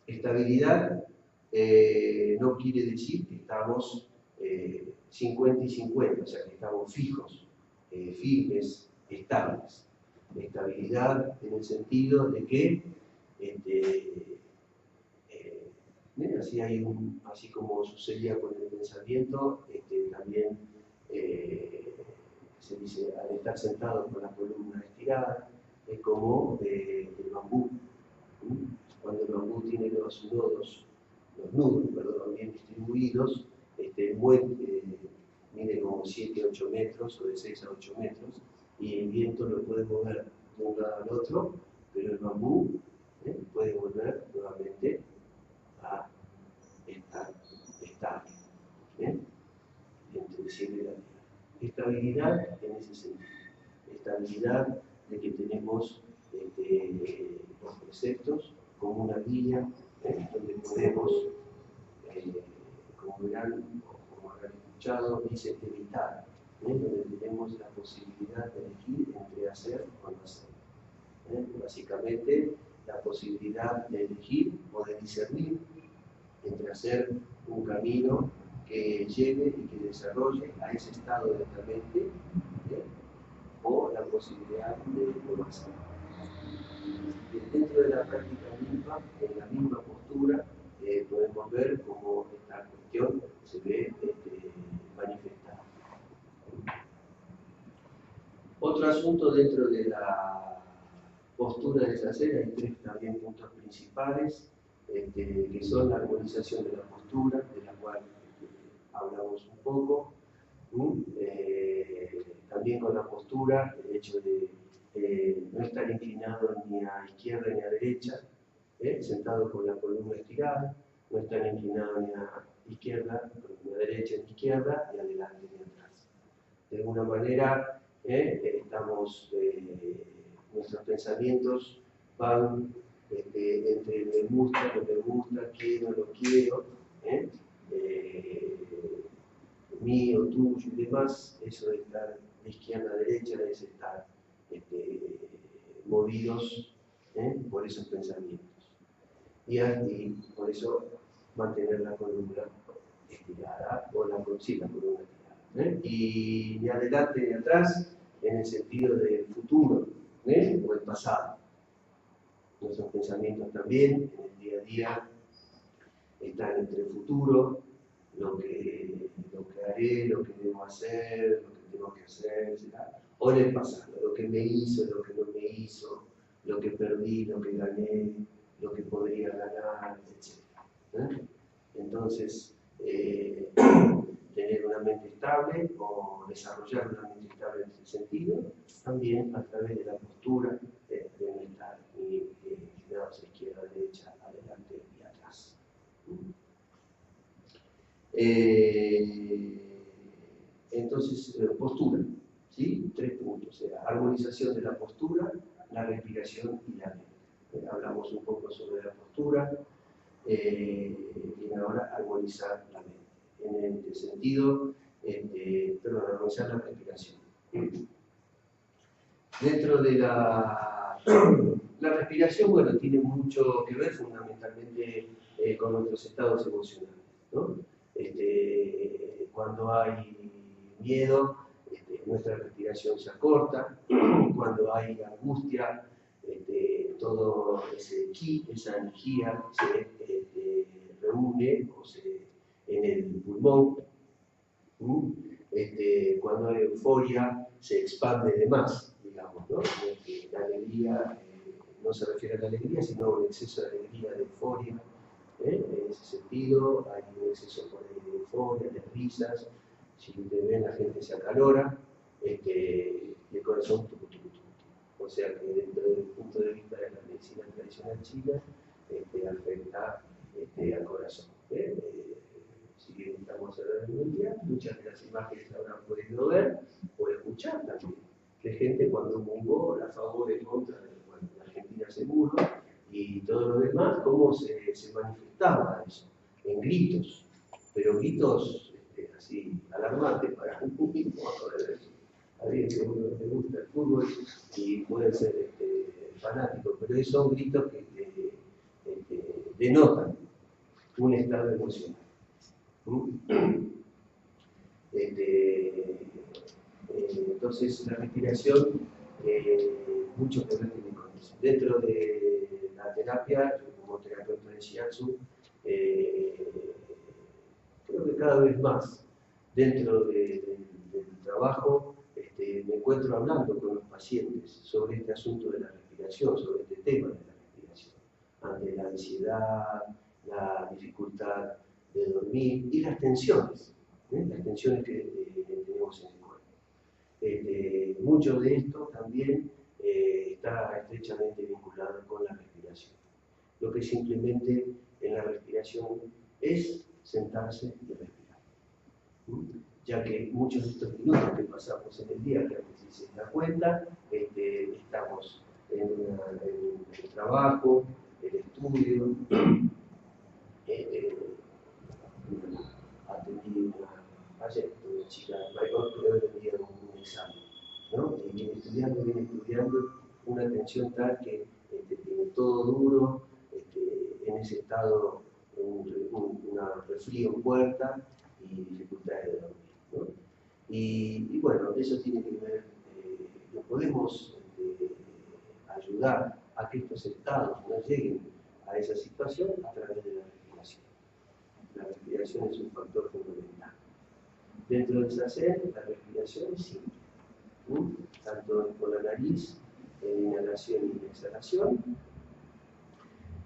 Estabilidad no quiere decir que estamos 50 y 50, o sea que estamos fijos, firmes, estables. Estabilidad en el sentido de que así como sucedía con el pensamiento, también se dice al estar sentado con la columna estirada, es como el bambú. Cuando el bambú tiene los nodos los nudos, perdón, bien distribuidos, mide como 7-8 metros o de 6 a 8 metros, y el viento lo puede mover de un lado al otro, pero el bambú puede volver nuevamente a estar estable, entre el cielo y la tierra. Estabilidad en ese sentido, estabilidad de que tenemos los preceptos como una guía, donde podemos, como verán, como habrán escuchado, dice evitar, donde tenemos la posibilidad de elegir entre hacer o no hacer. Básicamente, la posibilidad de elegir o de discernir entre hacer un camino que lleve y que desarrolle a ese estado de la mente, o la posibilidad de no hacer. Dentro de la práctica misma, en la misma postura, podemos ver cómo esta cuestión se ve manifestada. Otro asunto dentro de la postura de deshacer, hay 3 también puntos principales, que son la armonización de la postura, de la cual hablamos un poco, también con la postura, el hecho de no estar inclinado ni a izquierda ni a derecha, sentado con la columna estirada, no estar inclinado ni a izquierda, ni a derecha ni a izquierda, ni adelante ni atrás. De alguna manera, nuestros pensamientos van entre me gusta, no me gusta, quiero, no quiero, mío, tuyo y demás. Eso de estar de izquierda a derecha es estar movidos por esos pensamientos. Y por eso mantener la columna estirada, o la columna estirada. Y ni adelante ni atrás, en el sentido del futuro o el pasado. Nuestros pensamientos también, en el día a día, están entre el futuro, lo que haré, lo que debo hacer, lo que tengo que hacer, o en el pasado, lo que me hizo, lo que no me hizo, lo que perdí, lo que gané, lo que podría ganar, etc. Entonces, tener una mente estable o desarrollar una mente estable en ese sentido, también a través de la postura de no estar ni inclinados a izquierda, derecha, adelante y atrás. Entonces, postura, ¿sí? 3 puntos, armonización de la postura, la respiración y la mente. Hablamos un poco sobre la postura, y ahora armonizar la mente. En este sentido, armonizar la respiración. Dentro de la respiración, bueno, tiene mucho que ver fundamentalmente con nuestros estados emocionales, ¿no? Cuando hay miedo, nuestra respiración se acorta. Cuando hay angustia, todo ese ki, esa energía se reúne en el pulmón. Cuando hay euforia, se expande de más, digamos, ¿no? La alegría no se refiere a la alegría, sino a un exceso de alegría, de euforia. En ese sentido, hay un exceso de euforia, de risas. Si ustedes ven, la gente se acalora, el corazón tucu, tucu, tucu. O sea que dentro del punto de vista de la medicina tradicional china, afecta al corazón. Si bien estamos hablando del día, muchas de las imágenes habrán podido ver o escuchar también, de gente cuando mungó a favor y contra de la Argentina seguro y todo lo demás, cómo se manifestaba eso, en gritos, pero gritos así alarmantes para un mismo. Alguien que le gusta el fútbol y puede ser fanático, pero son gritos que denotan un estado emocional. Entonces, la respiración, mucho que ver tiene con eso. Dentro de la terapia, como terapeuta de Shiatsu, creo que cada vez más, dentro del trabajo, me encuentro hablando con los pacientes sobre este asunto de la respiración, sobre este tema de la respiración, ante la ansiedad, la dificultad de dormir y las tensiones que tenemos en el cuerpo. Mucho de esto también está estrechamente vinculado con la respiración. Lo que simplemente en la respiración es sentarse y respirar. Ya que muchos de estos minutos que pasamos en el día, que si se da cuenta, estamos en el trabajo, el estudio, atendí ayer una chica mayor que hoy tenía un examen, ¿no? Y viene estudiando, una atención tal que tiene todo duro, en ese estado, una resfrío fuerte y dificultades de dormir, ¿no? Y bueno, eso tiene que ver, no podemos ayudar a que estos estados no lleguen a esa situación a través de la respiración. La respiración es un factor fundamental. Dentro del zazen, la respiración es simple, tanto por la nariz, en inhalación y en exhalación,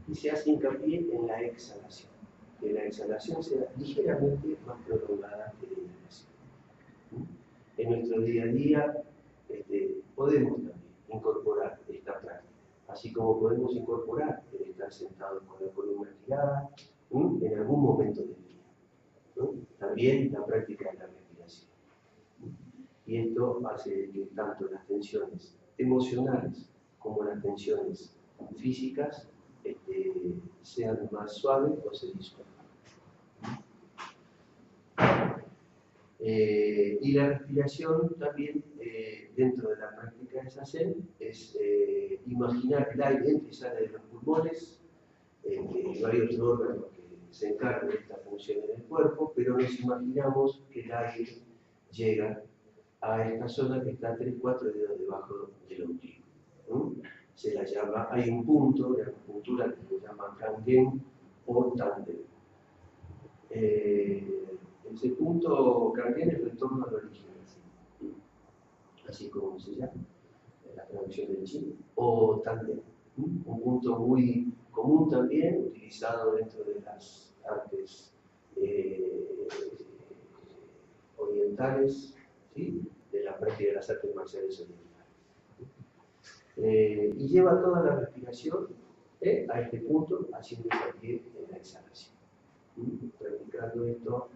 y se hace hincapié en la exhalación, que la exhalación sea ligeramente más prolongada que la inhalación. En nuestro día a día podemos también incorporar esta práctica, así como podemos incorporar el estar sentado con la columna girada en algún momento del día, ¿no? También la práctica de la respiración. Y esto hace que tanto las tensiones emocionales como las tensiones físicas sean más suaves o se disuelvan. Y la respiración también, dentro de la práctica de zazen, es imaginar el aire entra y sale de los pulmones, no hay otro órgano que se encargue de esta función en el cuerpo, pero nos imaginamos que el aire llega a esta zona que está 3-4 dedos debajo del ombligo. Se la llama, hay un punto de acupuntura que se llama Kangen o Tanden. Ese punto Kangen es el retorno al origen, así como se llama la traducción del chino, o Tanden. Un punto muy común también, utilizado dentro de las artes orientales, ¿sí? De la práctica de las artes marciales orientales. Y lleva toda la respiración a este punto, haciendo hincapié en la exhalación. Practicando esto,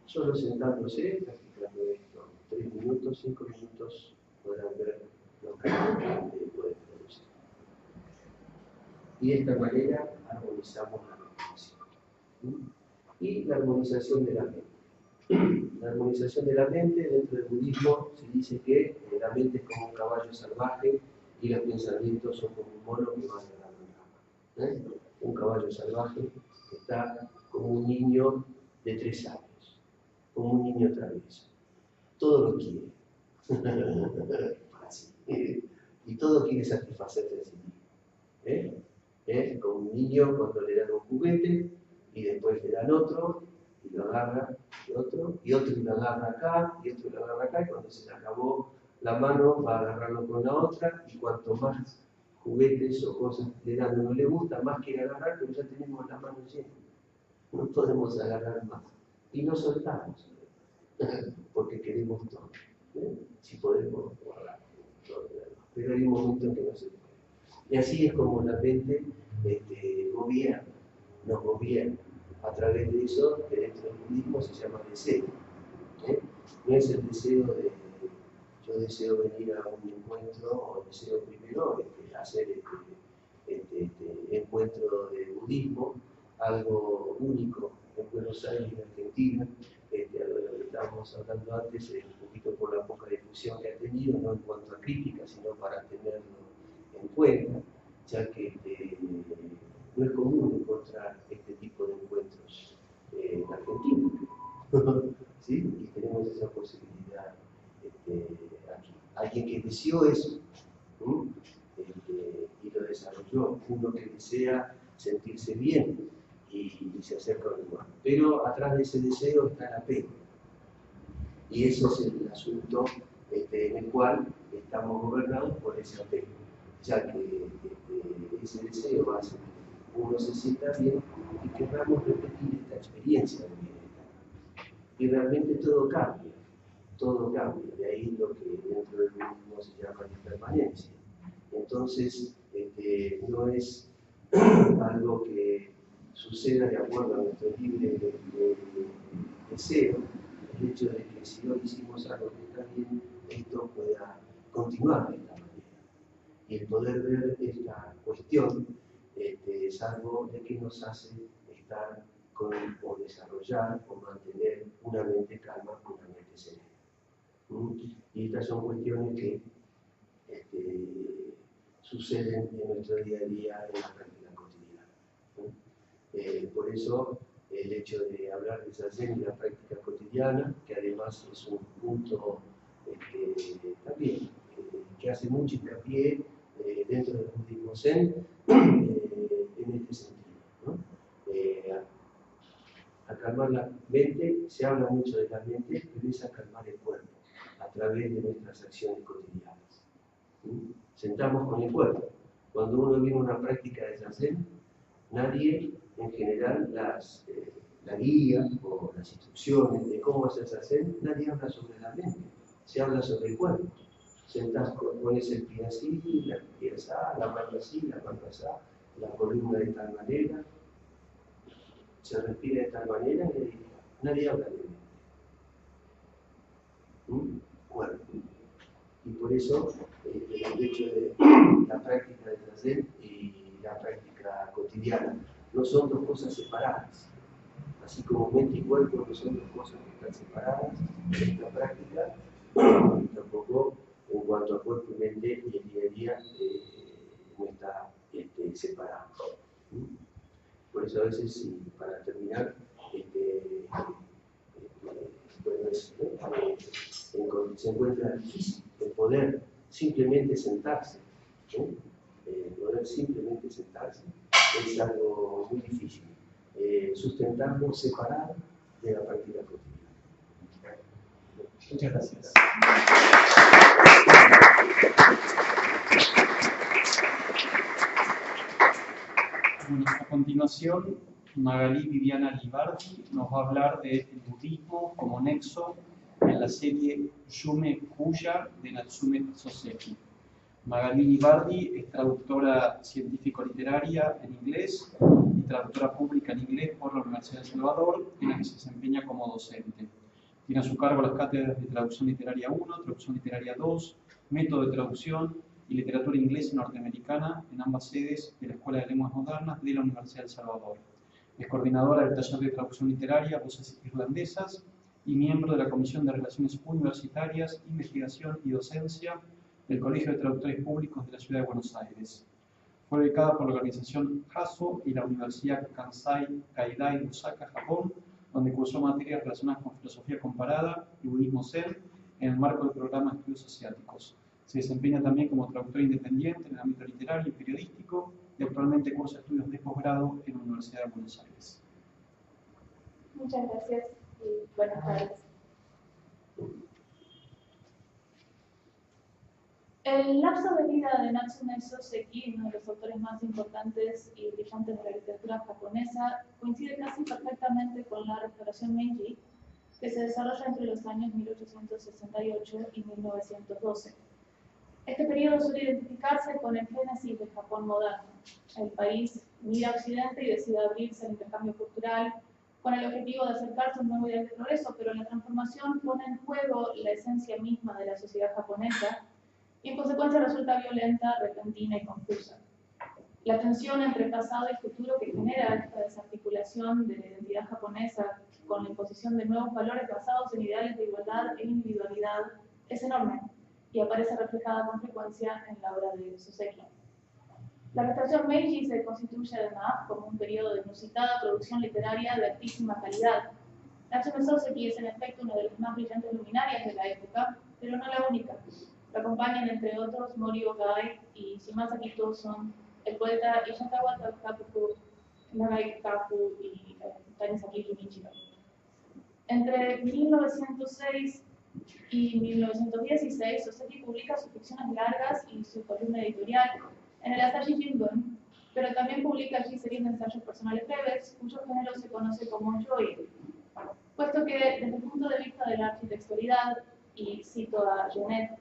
solo sentándose, practicando esto 3 minutos, 5 minutos, podrán ver los cambios que pueden producir. Y de esta manera armonizamos la respiración. Y la armonización de la mente. La armonización de la mente, dentro del budismo, se dice que la mente es como un caballo salvaje y los pensamientos son como un mono que va de rama en rama. Un caballo salvaje que está como un niño de 3 años, como un niño travieso. Todo lo quiere. Así. Y todo quiere satisfacerse a sí mismo. Como un niño cuando le dan un juguete y después le dan otro y lo agarra y otro y lo agarra acá y otro lo agarra acá, y cuando se le acabó la mano va a agarrarlo con la otra, y cuanto más juguetes o cosas le dan no le gusta, más quiere agarrar, pero ya tenemos la mano llena, no podemos agarrar más y no soltamos porque queremos todo, si podemos guardar todo, pero hay un momento en que no se puede. Y así es como la mente nos gobierna a través de eso que dentro del budismo se llama deseo. No es el deseo de yo deseo venir a un encuentro, o deseo primero hacer este encuentro de budismo, algo único en Buenos Aires, en Argentina, a lo que estábamos hablando antes, un poquito por la poca difusión que ha tenido, no en cuanto a crítica, sino para tenerlo en cuenta, ya que no es común encontrar este tipo de encuentros en Argentina. ¿Sí? Y tenemos esa posibilidad aquí. Alguien que deseó eso y lo desarrolló, uno que desea sentirse bien y se acerca al lugar. Pero atrás de ese deseo está el apego. Y eso es el asunto en el cual estamos gobernados por ese apego, ya que ese deseo hace que uno se sienta bien y queramos repetir esta experiencia de bienestar. Y realmente todo cambia, de ahí lo que dentro del budismo se llama impermanencia. Entonces, no es algo que suceda de acuerdo a nuestro libre deseo, el hecho de que si hoy hicimos algo que está bien, esto pueda continuar de esta manera. Y el poder ver esta cuestión es algo de que nos hace estar con, o desarrollar o mantener una mente calma, una mente serena. Y estas son cuestiones que suceden en nuestro día a día en la práctica cotidiana. Por eso el hecho de hablar de Zazen en la práctica cotidiana, que además es un punto también que hace mucho hincapié dentro del budismo Zen en este sentido, ¿no? A calmar la mente, se habla mucho de la mente, pero es a calmar el cuerpo a través de nuestras acciones cotidianas. Sentamos con el cuerpo. Cuando uno viene a una práctica de Zazen, nadie, en general, la guía o las instrucciones de cómo hacer Zazen, nadie habla sobre la mente, se habla sobre el cuerpo. Sentás, pones el pie así, la pie así, la mano así, la mano así, la columna de tal manera, se respira de tal manera y nadie habla de mente. Cuerpo. Y por eso el hecho de la práctica de Zazen y la práctica cotidiana no son dos cosas separadas. Así como mente y cuerpo no son dos cosas que están separadas, en esta práctica tampoco en cuanto a cuerpo y mente y el día a día no está separado. Por eso a veces, para terminar, se encuentra difícil el poder simplemente sentarse. Poder simplemente sentarse es algo muy difícil. Sustentarlo separado de la práctica cotidiana. Muchas gracias. Bueno, a continuación, Magalí Viviana Libardi nos va a hablar del budismo como nexo en la serie Yume Kuya de Natsume Soseki. Magalí Libardi es traductora científico-literaria en inglés y traductora pública en inglés por la Universidad de El Salvador, en la que se desempeña como docente. Tiene a su cargo las cátedras de Traducción Literaria 1, Traducción Literaria 2, Método de Traducción y Literatura Inglesa y Norteamericana en ambas sedes de la Escuela de Lenguas Modernas de la Universidad de El Salvador. Es coordinadora del Taller de Traducción Literaria Voces Irlandesas y miembro de la Comisión de Relaciones Universitarias, Investigación y Docencia del Colegio de Traductores Públicos de la Ciudad de Buenos Aires. Fue becada por la organización JASO y la Universidad Kansai Gaidai de Osaka, Japón, donde cursó materias relacionadas con filosofía comparada y budismo Zen en el marco del programa de estudios asiáticos. Se desempeña también como traductor independiente en el ámbito literario y periodístico y actualmente cursa estudios de posgrado en la Universidad de Buenos Aires. Muchas gracias y buenas tardes. El lapso de vida de Natsume Soseki, uno de los autores más importantes y brillantes de la literatura japonesa, coincide casi perfectamente con la restauración Meiji, que se desarrolla entre los años 1868 y 1912. Este periodo suele identificarse con el génesis del Japón moderno. El país mira a Occidente y decide abrirse al intercambio cultural con el objetivo de acercarse a un nuevo ideal de progreso, pero la transformación pone en juego la esencia misma de la sociedad japonesa y en consecuencia resulta violenta, repentina y confusa. La tensión entre pasado y futuro que genera esta desarticulación de la identidad japonesa con la imposición de nuevos valores basados en ideales de igualdad e individualidad es enorme y aparece reflejada con frecuencia en la obra de Soseki. La restauración Meiji se constituye además como un periodo de inusitada producción literaria de altísima calidad. Natsume Soseki es en efecto una de las más brillantes luminarias de la época, pero no la única. La acompañan entre otros Mori Ogai y Shimasa Kitoson, el poeta Ishikawa Takaku, Nagai Kaku y Tanisaki Junichiro. Entre 1906 y 1916, Soseki publica sus ficciones largas y su columna editorial en el Asahi Shimbun, pero también publica allí series de ensayos personales breves, cuyo género se conoce como yoí, puesto que desde el punto de vista de la arquitectualidad, y cito a Genet,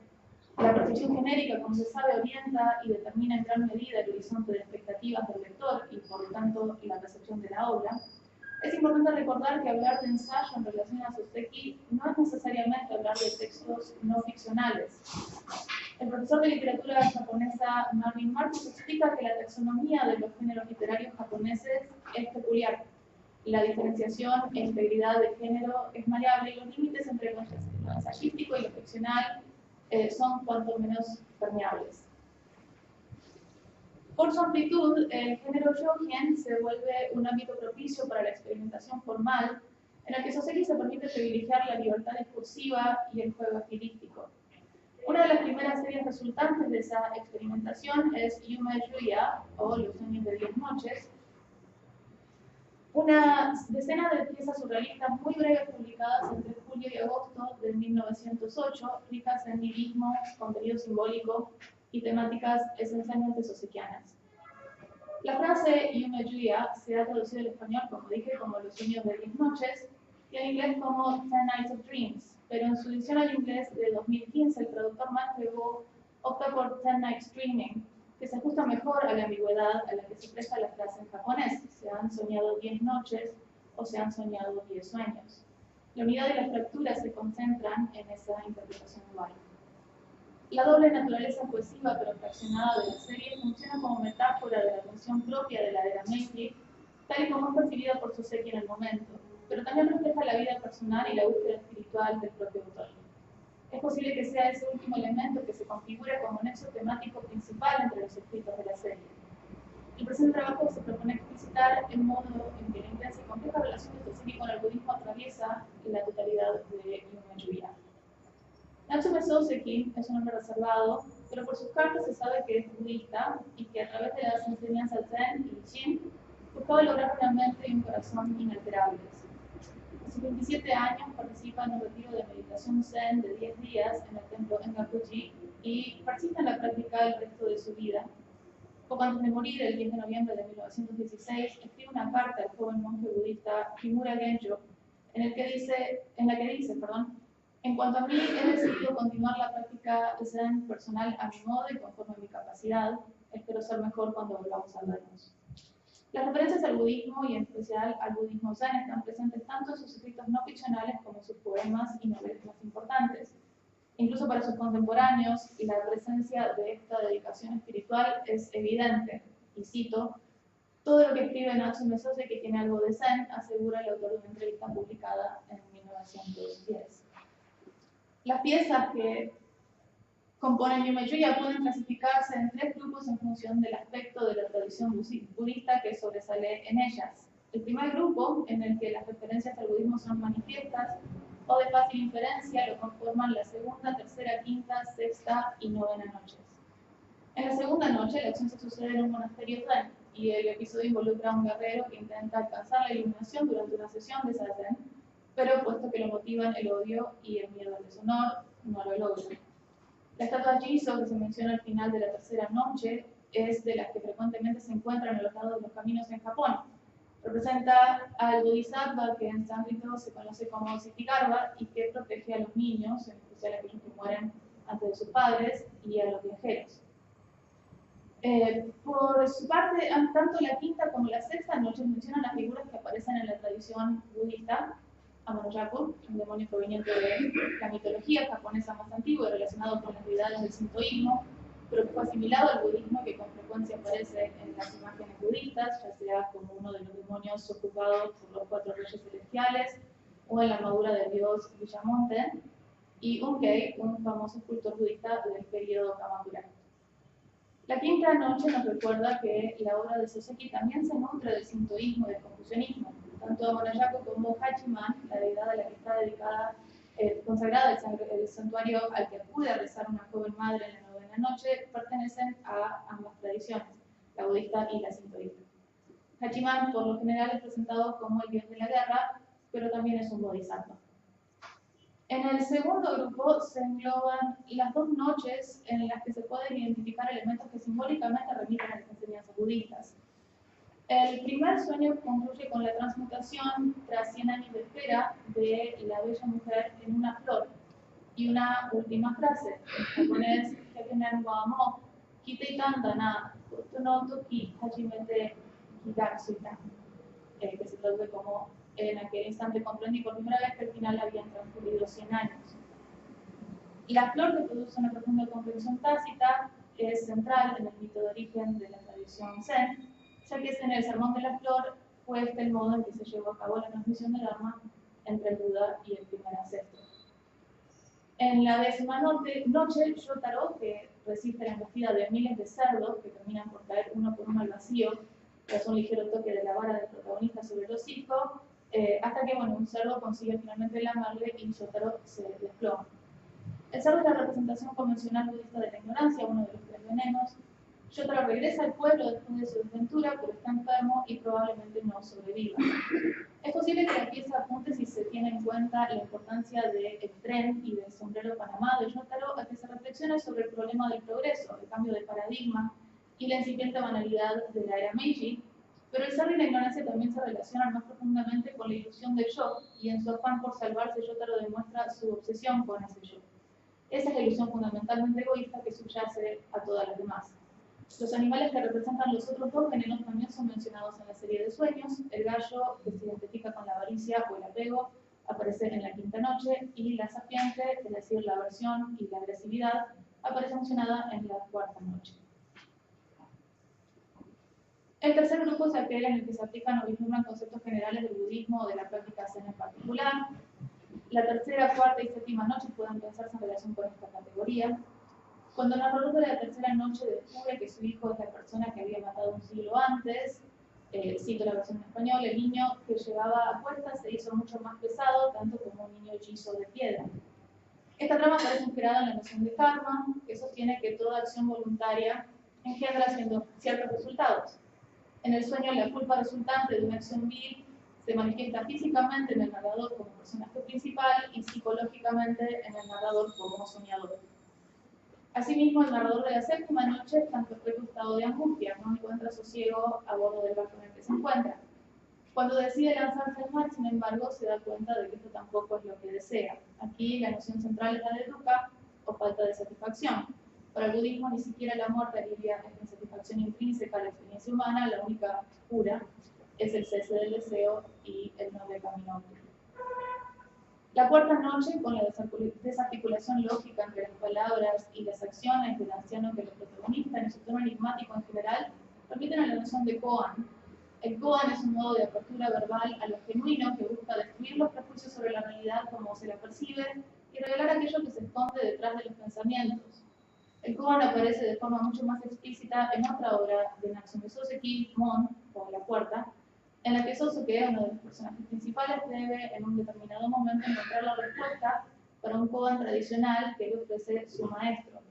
la percepción genérica, como se sabe, orienta y determina en gran medida el horizonte de expectativas del lector y, por lo tanto, la recepción de la obra. Es importante recordar que hablar de ensayo en relación a Soseki no es necesariamente hablar de textos no ficcionales. El profesor de literatura japonesa Marvin Marcus explica que la taxonomía de los géneros literarios japoneses es peculiar. La diferenciación e integridad de género es maleable y los límites entre lo ensayístico y lo ficcional son cuanto menos permeables. Por su amplitud, el género Shōgen se vuelve un ámbito propicio para la experimentación formal, en el que Soseki se permite privilegiar la libertad discursiva y el juego estilístico. Una de las primeras series resultantes de esa experimentación es Yume Yuya, o Los sueños de 10 noches, una decena de piezas surrealistas muy breves publicadas entre julio y agosto de 1908, ricas en nihilismo, contenido simbólico y temáticas esencialmente sosekianas. La frase Yume Yuya se ha traducido al español, como dije, como Los sueños de 10 noches, y en inglés como 10 Nights of Dreams, pero en su diccionario inglés de 2015 el traductor Matt Rebo opta por 10 Nights Dreaming, que se ajusta mejor a la ambigüedad a la que se presta la frase en japonés: se han soñado 10 noches o se han soñado 10 sueños. La unidad y la fractura se concentran en esa interpretación dual. La doble naturaleza cohesiva pero fraccionada de la serie funciona como metáfora de la función propia de la era Meiji, tal y como es percibida por Soseki en el momento, pero también refleja la vida personal y la búsqueda espiritual del propio autor. Es posible que sea ese último elemento que se configura como nexo temático principal entre los escritos de la serie. El presente trabajo se propone explicitar el modo en que la intensa y compleja relación de Soseki con el budismo atraviesa la totalidad de Yume Yuya. Natsume Soseki es un hombre reservado, pero por sus cartas se sabe que es budista y que a través de las enseñanzas Zen y Shin buscaba lograr una mente y un corazón inalterables. A sus 27 años participa en un retiro de meditación Zen de 10 días en el templo Engakuji y persiste en la práctica el resto de su vida. Poco antes de morir, el 10 de noviembre de 1916, escribe una carta al joven monje budista Kimura Genjo, en la que dice, en cuanto a mí, he decidido continuar la práctica Zen personal a mi modo y conforme a mi capacidad. Espero ser mejor cuando volvamos a vernos. Las referencias al budismo y en especial al budismo Zen están presentes tanto en sus escritos no ficcionales como en sus poemas y novelas más importantes. Incluso para sus contemporáneos, la presencia de esta dedicación espiritual es evidente. Y cito: todo lo que escribe Natsume Soseki tiene algo de Zen, asegura el autor de una entrevista publicada en 1910. Las piezas que componen Yume Yuya pueden clasificarse en 3 grupos en función del aspecto de la tradición budista que sobresale en ellas. El primer grupo, en el que las referencias al budismo son manifiestas o de fácil inferencia, lo conforman la segunda, tercera, quinta, sexta y novena noches. En la segunda noche, la acción se sucede en un monasterio Zen y el episodio involucra a un guerrero que intenta alcanzar la iluminación durante una sesión de Zazen, pero puesto que lo motivan el odio y el miedo al deshonor, no lo logra. La estatua Jizo, que se menciona al final de la tercera noche, es de las que frecuentemente se encuentran a los lados de los caminos en Japón. Representa al Bodhisattva, que en sánscrito se conoce como Siddhigarbha, y que protege a los niños, en especial a aquellos que mueren antes de sus padres, y a los viajeros. Por su parte, tanto la quinta como la sexta noche mencionan las figuras que aparecen en la tradición budista. Amano-yaku, un demonio proveniente de la mitología japonesa más antigua y relacionado con las deidades del sintoísmo, pero que fue asimilado al budismo y que con frecuencia aparece en las imágenes budistas, ya sea como uno de los demonios ocupados por los 4 reyes celestiales o en la armadura del dios Villamonte, y Unkei, un famoso escultor budista del periodo Kamakura. La quinta noche nos recuerda que la obra de Soseki también se nutre del sintoísmo y del confucianismo. Tanto Amano-yaku como Hachiman, la deidad a la que está dedicada, consagrada el santuario al que acude a rezar una joven madre en la novena noche, pertenecen a ambas tradiciones, la budista y la sintoísta. Hachiman, por lo general, es presentado como el dios de la guerra, pero también es un bodhisattva. En el segundo grupo se engloban las 2 noches en las que se pueden identificar elementos que simbólicamente remiten a las enseñanzas budistas. El primer sueño concluye con la transmutación, tras 100 años de espera, de la bella mujer en una flor. Y una última frase, en japonés, Hekenen wa mo, kiteitan da na, koto no toki hajimete higatsuita, que se traduce como en aquel instante comprendí por primera vez que al final habían transcurrido 100 años. La flor, que produce una profunda comprensión tácita, es central en el mito de origen de la tradición Zen, ya que es en el sermón de la flor fue este el modo en que se llevó a cabo la transmisión del Dharma entre el Buda y el primer ancestro. En la 10ª noche, Yotaro, que resiste la embestida de miles de cerdos que terminan por caer uno por uno al vacío, tras un ligero toque de la vara del protagonista sobre el hocico, hasta que un cerdo consigue finalmente lamarle y Yotaro se desploma. El cerdo es la representación convencional budista de la ignorancia, uno de los 3 venenos. Yotaro regresa al pueblo después de su desventura, pero está enfermo y probablemente no sobreviva. Es posible que la pieza apunte, si se tiene en cuenta la importancia del tren y del sombrero Panamá de Yotaro, a que se reflexione sobre el problema del progreso, el cambio de paradigma y la incipiente banalidad de la era Meiji, pero el ser y la ignorancia también se relacionan más profundamente con la ilusión del yo, y en su afán por salvarse, Yotaro demuestra su obsesión con ese yo. Esa es la ilusión fundamentalmente egoísta que subyace a todas las demás. Los animales que representan los otros 2 venenos también son mencionados en la serie de sueños. El gallo, que se identifica con la avaricia o el apego, aparece en la 5ª noche, y la serpiente, es decir, la aversión y la agresividad, aparece mencionada en la 4ª noche. El tercer grupo es aquel en el que se aplican o vislumbran conceptos generales del budismo o de la práctica zen en particular. La 3ª, 4ª y 7ª noche pueden pensarse en relación con esta categoría. Cuando el narrador de la 3ª noche descubre que su hijo es la persona que había matado un siglo antes, cito la versión en español, el niño que llevaba a cuestas se hizo mucho más pesado, tanto como un niño hechizo de piedra. Esta trama aparece inspirada en la noción de karma, que sostiene que toda acción voluntaria engendra ciertos resultados. En el sueño, la culpa resultante de una acción vil se manifiesta físicamente en el narrador como personaje principal y psicológicamente en el narrador como soñador. Asimismo, el narrador de la 7ª noche está en perfecto estado de angustia, no encuentra sosiego a bordo del barco en el que se encuentra. Cuando decide lanzarse al mar, sin embargo, se da cuenta de que esto tampoco es lo que desea. Aquí la noción central es la de dukkha, o falta de satisfacción. Para el budismo, ni siquiera la muerte alivia esta insatisfacción intrínseca a la experiencia humana, la única cura es el cese del deseo y el noble camino óptimo. La 4ª noche, con la desarticulación lógica entre las palabras y las acciones del anciano que lo protagoniza en su tono enigmático en general, remiten a la noción de koan. El koan es un modo de apertura verbal a lo genuino que busca destruir los prejuicios sobre la realidad como se la percibe y revelar aquello que se esconde detrás de los pensamientos. El koan aparece de forma mucho más explícita en otra obra de Natsume Soseki, Mon, o La Puerta, en la que Sosuke, uno de los personajes principales, debe en un determinado momento encontrar la respuesta para un koan tradicional que le ofrece su maestro.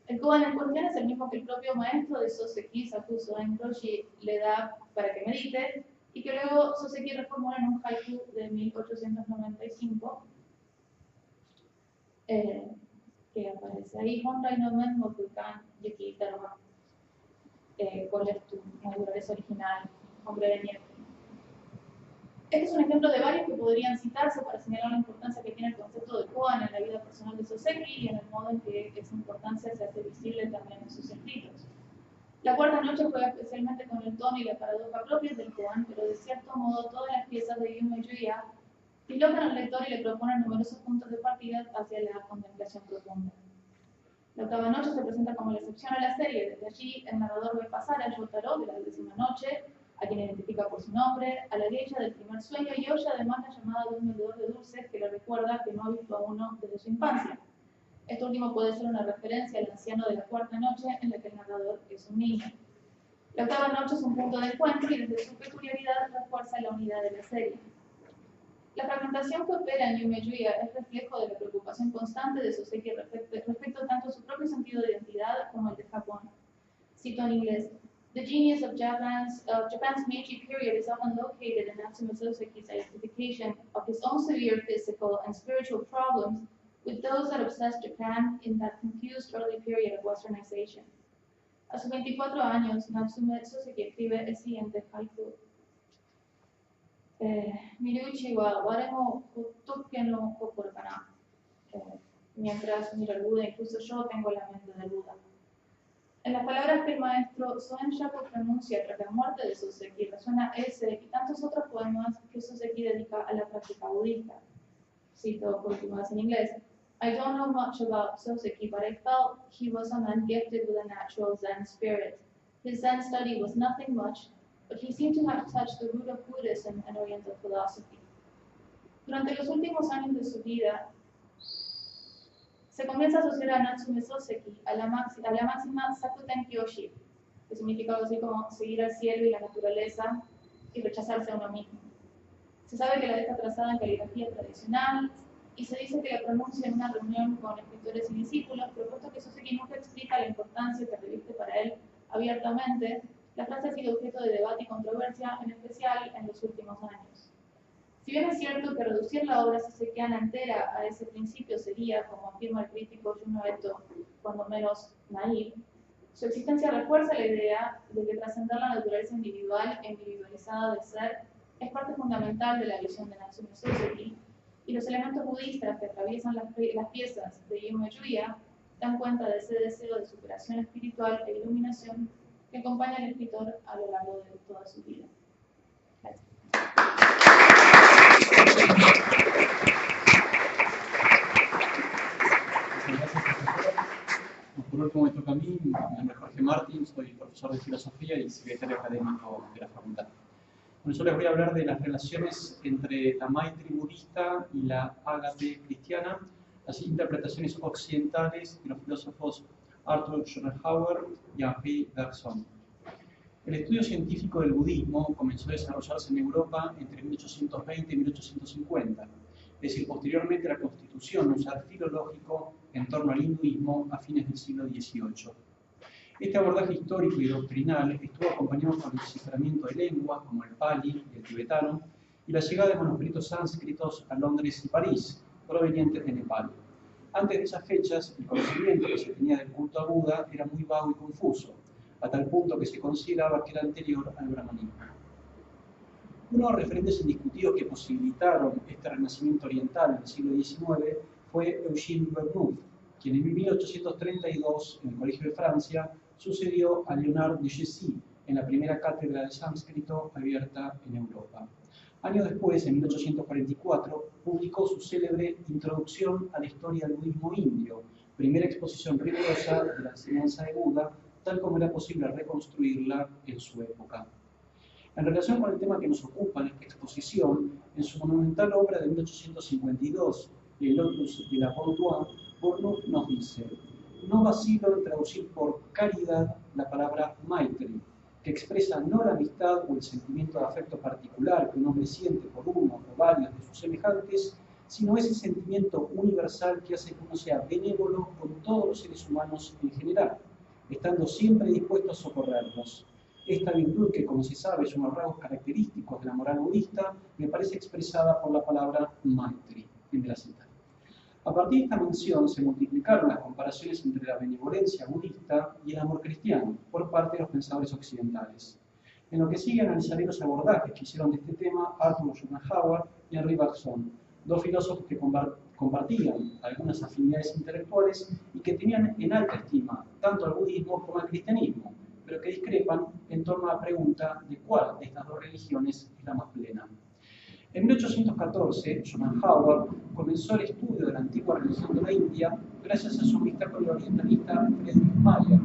El koan en cuestión es el mismo que el propio maestro de Soseki, Sakuso Enroshi, le da para que medite, y que luego Soseki reformula en un haiku de 1895, que aparece ahí: Honrai no men mokukan yuki terma. ¿Cuál es tu naturaleza original, hombre de nieve? Este es un ejemplo de varios que podrían citarse para señalar la importancia que tiene el concepto de koan en la vida personal de Soseki y en el modo en que esa importancia se hace visible también en sus escritos. La 4ª noche juega especialmente con el tono y la paradoja propios del koan, pero de cierto modo todas las piezas de Yume Yuya dilocan al lector y le proponen numerosos puntos de partida hacia la contemplación profunda. La 8ª noche se presenta como la excepción a la serie. Desde allí, el narrador ve pasar a Yotaro de la 10ª noche, a quien identifica por su nombre, a la geisha del primer sueño, y oye además la llamada de un vendedor de dulces que le recuerda que no ha visto a uno desde su infancia. Esto último puede ser una referencia al anciano de la 4ª noche, en la que el narrador es un niño. La 8ª noche es un punto de encuentro y desde su peculiaridad refuerza la unidad de la serie. La fragmentación que opera en Yume Yuya es reflejo de la preocupación constante de Soseki respecto tanto a su propio sentido de identidad como el de Japón. Cito en inglés: The genius of Japan's Meiji period is often located in Natsume Soseki's identification of his own severe physical and spiritual problems with those that obsessed Japan in that confused early period of westernization. A sus 24 años, Natsume Soseki escribe el siguiente haiku. Miruichi wa waremo hotoke no kokoro kana. Mientras mira el Buda, incluso yo tengo la mente del Buda. En las palabras que el maestro Soen Shaku pronuncia tras la muerte de Soseki resuena ese y tantos otros poemas que Soseki dedica a la práctica budista. Cito por última vez en inglés. I don't know much about Soseki, but I felt he was a man gifted with a natural Zen spirit. His Zen study was nothing much, but he seemed to have touched the root of Buddhism and Oriental philosophy. Durante los últimos años de su vida, se comienza a asociar a Natsume Soseki a la máxima Sakuten Kyoshi, que significa algo así como seguir al cielo y la naturaleza y rechazarse a uno mismo. Se sabe que la deja trazada en caligrafía tradicional y se dice que la pronuncia en una reunión con escritores y discípulos, pero puesto que Soseki nunca explica la importancia que reviste para él abiertamente, la frase ha sido objeto de debate y controversia, en especial en los últimos años. Si bien es cierto que reducir la obra sosekiana entera a ese principio sería, como afirma el crítico Juno Eto, cuando menos naïf, su existencia refuerza la idea de que trascender la naturaleza individual e individualizada del ser es parte fundamental de la visión de Natsume Soseki, y los elementos budistas que atraviesan las piezas de Yume Yuya dan cuenta de ese deseo de superación espiritual e iluminación que acompaña al escritor a lo largo de toda su vida. Gracias. Gracias, profesora. Por último, me toca a mí. Mi nombre es Jorge Martín, soy profesor de filosofía y secretario académico de la facultad. Bueno, yo les voy a hablar de las relaciones entre la Maitri budista y la Ágape cristiana, las interpretaciones occidentales de los filósofos Arthur Schopenhauer y Henri Bergson. El estudio científico del budismo comenzó a desarrollarse en Europa entre 1820 y 1850, es decir, posteriormente a la constitución de un saber filológico en torno al hinduismo a fines del siglo XVIII. Este abordaje histórico y doctrinal estuvo acompañado por el desciframiento de lenguas como el pali y el tibetano y la llegada de manuscritos sánscritos a Londres y París, provenientes de Nepal. Antes de esas fechas, el conocimiento que se tenía del culto a Buda era muy vago y confuso, a tal punto que se consideraba que era anterior al brahmanismo. Uno de los referentes indiscutidos que posibilitaron este renacimiento oriental en el siglo XIX fue Eugène Burnouf, quien en 1832, en el Colegio de Francia, sucedió a Léonard de Jussy en la primera cátedra de sánscrito abierta en Europa. Años después, en 1844, publicó su célebre Introducción a la historia del budismo indio, primera exposición rigurosa de la enseñanza de Buda, tal como era posible reconstruirla en su época. En relación con el tema que nos ocupa en esta exposición, en su monumental obra de 1852, Le Lotus de la Pontoise, Burnouf nos dice: no vacilo en traducir por caridad la palabra Maitri, que expresa no la amistad o el sentimiento de afecto particular que un hombre siente por uno o varios de sus semejantes, sino ese sentimiento universal que hace que uno sea benévolo con todos los seres humanos en general, estando siempre dispuesto a socorrerlos. Esta virtud, que como se sabe es uno de los rasgos característicos de la moral budista, me parece expresada por la palabra Maitri, en la cita. A partir de esta mención se multiplicaron las comparaciones entre la benevolencia budista y el amor cristiano por parte de los pensadores occidentales. En lo que sigue analizaré los abordajes que hicieron de este tema Arthur Schopenhauer y Henri Bergson, dos filósofos que compartían algunas afinidades intelectuales y que tenían en alta estima tanto al budismo como al cristianismo, pero que discrepan en torno a la pregunta de cuál de estas dos religiones es la más plena. En 1814, Schopenhauer comenzó el estudio de la antigua religión de la India gracias a su amistad con el orientalista Friedrich Mayer.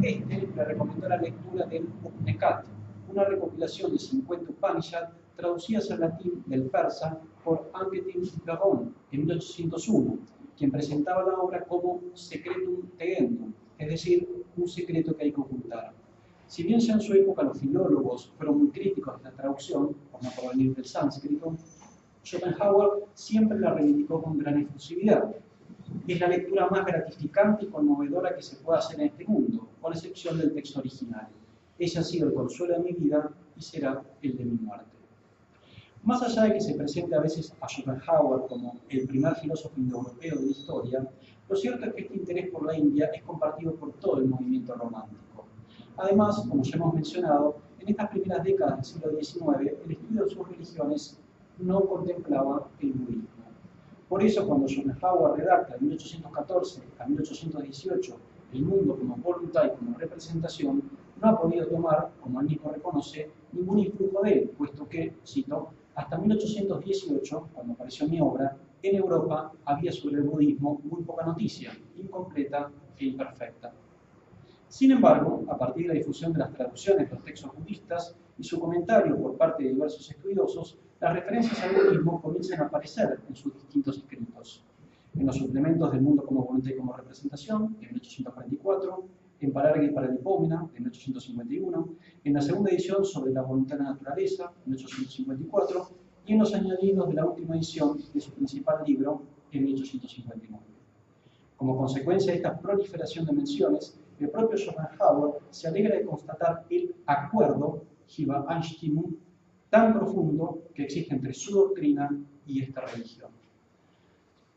Este le recomendó la lectura del Upnekat, una recopilación de 50 Upanishads traducidas al latín del persa por Anquetil Garon en 1801, quien presentaba la obra como Secretum Tegendum, es decir, un secreto que hay que ocultar. Si bien ya en su época los filólogos fueron muy críticos de esta traducción, por no provenir del sánscrito, Schopenhauer siempre la reivindicó con gran efusividad. Es la lectura más gratificante y conmovedora que se puede hacer en este mundo, con excepción del texto original. Ese ha sido el consuelo de mi vida y será el de mi muerte. Más allá de que se presente a veces a Schopenhauer como el primer filósofo indoeuropeo de la historia, lo cierto es que este interés por la India es compartido por todo el movimiento romántico. Además, como ya hemos mencionado, en estas primeras décadas del siglo XIX, el estudio de sus religiones no contemplaba el budismo. Por eso, cuando Schopenhauer redacta de 1814 a 1818 El mundo como voluntad y como representación, no ha podido tomar, como él mismo reconoce, ningún influjo de él, puesto que, cito, hasta 1818, cuando apareció mi obra, en Europa había sobre el budismo muy poca noticia, incompleta e imperfecta. Sin embargo, a partir de la difusión de las traducciones de los textos budistas y su comentario por parte de diversos estudiosos, las referencias al budismo comienzan a aparecer en sus distintos escritos. En los suplementos del mundo como voluntad y como representación, de 1844, en Pararga y Paralipómena, de 1851, en la segunda edición sobre la voluntad y la naturaleza, de 1854, y en los añadidos de la última edición de su principal libro, en 1859. Como consecuencia de esta proliferación de menciones, el propio Schopenhauer se alegra de constatar el acuerdo, Übereinstimmung, tan profundo que existe entre su doctrina y esta religión.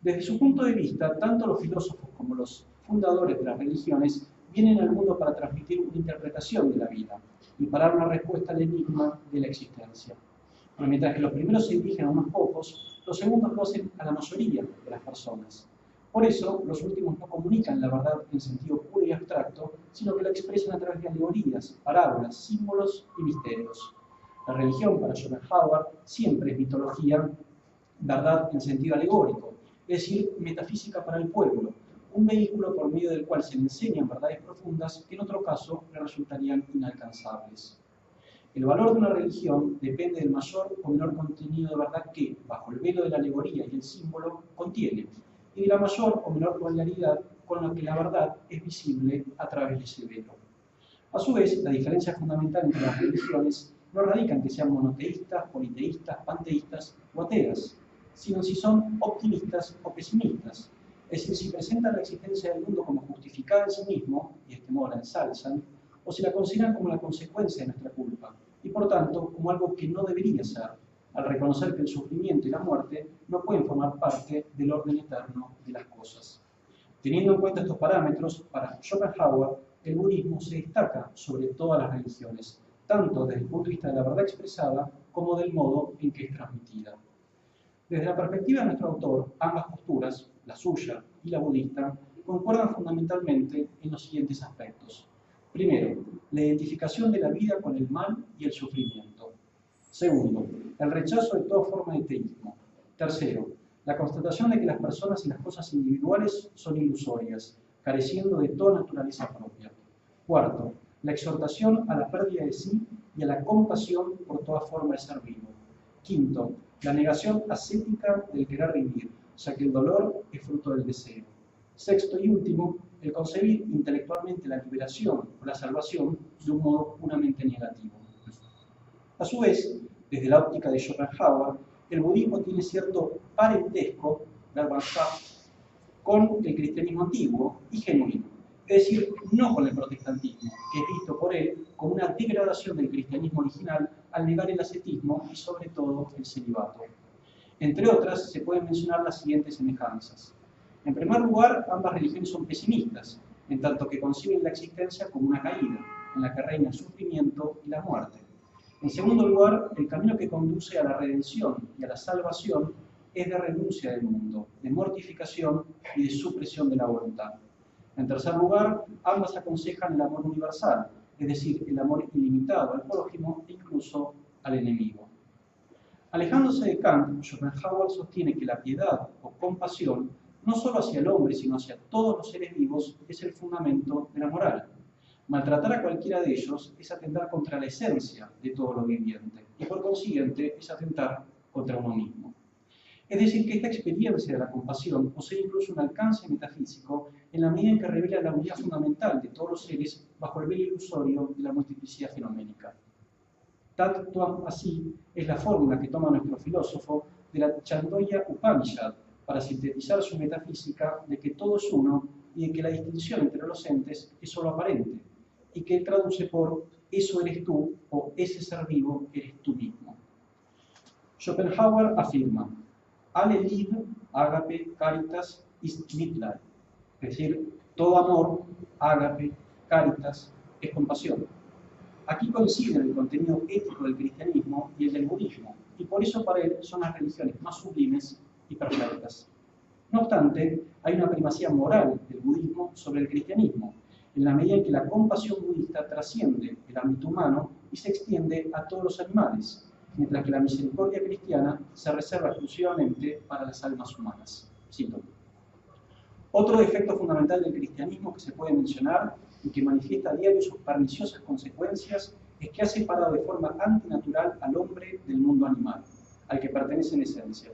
Desde su punto de vista, tanto los filósofos como los fundadores de las religiones vienen al mundo para transmitir una interpretación de la vida y para dar una respuesta al enigma de la existencia. Pero mientras que los primeros se dirigen a unos pocos, los segundos lo hacen a la mayoría de las personas. Por eso, los últimos no comunican la verdad en sentido puro y abstracto, sino que la expresan a través de alegorías, parábolas, símbolos y misterios. La religión, para Schopenhauer, siempre es mitología, verdad en sentido alegórico, es decir, metafísica para el pueblo, un vehículo por medio del cual se le enseñan verdades profundas que en otro caso le resultarían inalcanzables. El valor de una religión depende del mayor o menor contenido de verdad que, bajo el velo de la alegoría y el símbolo, contiene, y de la mayor o menor claridad con la que la verdad es visible a través de ese velo. A su vez, la diferencia fundamental entre las religiones no radica en que sean monoteístas, politeístas, panteístas o ateas, sino en si son optimistas o pesimistas, es decir, si presentan la existencia del mundo como justificada en sí mismo, y de este modo la ensalzan, o si la consideran como la consecuencia de nuestra culpa, y por tanto como algo que no debería ser, al reconocer que el sufrimiento y la muerte no pueden formar parte del orden eterno de las cosas. Teniendo en cuenta estos parámetros, para Schopenhauer, el budismo se destaca sobre todas las religiones, tanto desde el punto de vista de la verdad expresada como del modo en que es transmitida. Desde la perspectiva de nuestro autor, ambas posturas, la suya y la budista, concuerdan fundamentalmente en los siguientes aspectos. Primero, la identificación de la vida con el mal y el sufrimiento. Segundo, el rechazo de toda forma de teísmo. Tercero, la constatación de que las personas y las cosas individuales son ilusorias, careciendo de toda naturaleza propia. Cuarto, la exhortación a la pérdida de sí y a la compasión por toda forma de ser vivo. Quinto, la negación ascética del querer vivir, ya que el dolor es fruto del deseo. Sexto y último, el concebir intelectualmente la liberación o la salvación de un modo puramente negativo. A su vez, desde la óptica de Schopenhauer, el budismo tiene cierto parentesco, con el cristianismo antiguo y genuino, es decir, no con el protestantismo, que es visto por él como una degradación del cristianismo original al negar el ascetismo y sobre todo el celibato. Entre otras, se pueden mencionar las siguientes semejanzas. En primer lugar, ambas religiones son pesimistas, en tanto que conciben la existencia como una caída, en la que reina el sufrimiento y la muerte. En segundo lugar, el camino que conduce a la redención y a la salvación es de renuncia del mundo, de mortificación y de supresión de la voluntad. En tercer lugar, ambas aconsejan el amor universal, es decir, el amor ilimitado al prójimo e incluso al enemigo. Alejándose de Kant, Schopenhauer sostiene que la piedad o compasión, no solo hacia el hombre, sino hacia todos los seres vivos, es el fundamento de la moral. Maltratar a cualquiera de ellos es atentar contra la esencia de todo lo viviente, y por consiguiente es atentar contra uno mismo. Es decir, que esta experiencia de la compasión posee incluso un alcance metafísico en la medida en que revela la unidad fundamental de todos los seres bajo el velo ilusorio de la multiplicidad fenoménica. Tat Tvam Asi es la fórmula que toma nuestro filósofo de la Chandogya Upanishad para sintetizar su metafísica de que todo es uno y de que la distinción entre los entes es solo aparente, y que él traduce por eso eres tú o ese ser vivo eres tú mismo. Schopenhauer afirma: Alle Liebe, Agape, Caritas ist Mitleid, es decir, todo amor, Agape, Caritas, es compasión. Aquí coinciden el contenido ético del cristianismo y el del budismo, y por eso para él son las religiones más sublimes y perfectas. No obstante, hay una primacía moral del budismo sobre el cristianismo, en la medida en que la compasión budista trasciende el ámbito humano y se extiende a todos los animales, mientras que la misericordia cristiana se reserva exclusivamente para las almas humanas. Cito. Otro defecto fundamental del cristianismo que se puede mencionar y que manifiesta a diario sus perniciosas consecuencias es que ha separado de forma antinatural al hombre del mundo animal, al que pertenece en esencia,